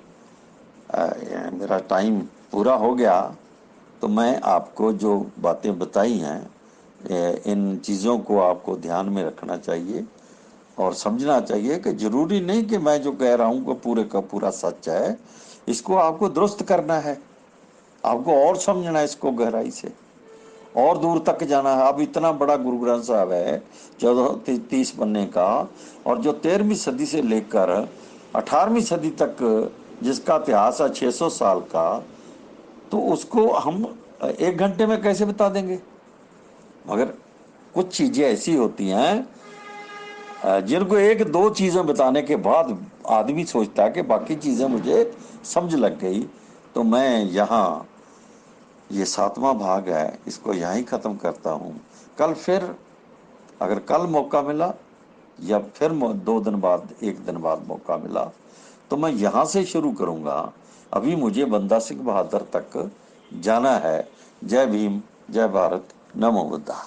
मेरा टाइम पूरा हो गया, तो मैं आपको जो बातें बताई हैं इन चीज़ों को आपको ध्यान में रखना चाहिए और समझना चाहिए कि जरूरी नहीं कि मैं जो कह रहा हूं वो पूरे का पूरा सच है। इसको आपको दुरुस्त करना है, आपको और समझना है इसको गहराई से, और दूर तक जाना है। अब इतना बड़ा गुरु ग्रंथ साहब है 1430 पन्ने का, और जो 13वीं सदी से लेकर 18वीं सदी तक जिसका इतिहास है 600 साल का, तो उसको हम 1 घंटे में कैसे बता देंगे। मगर कुछ चीजें ऐसी होती हैं जिनको 1-2 चीजें बताने के बाद आदमी सोचता है कि बाकी चीजें मुझे समझ लग गई। तो मैं यहाँ ये 7वां भाग है इसको यहाँ ही खत्म करता हूँ। कल फिर अगर कल मौका मिला या फिर 2 दिन बाद 1 दिन बाद मौका मिला तो मैं यहाँ से शुरू करूँगा। अभी मुझे बंदा सिंह बहादुर तक जाना है। जय भीम, जय भारत, नमो बुद्धा।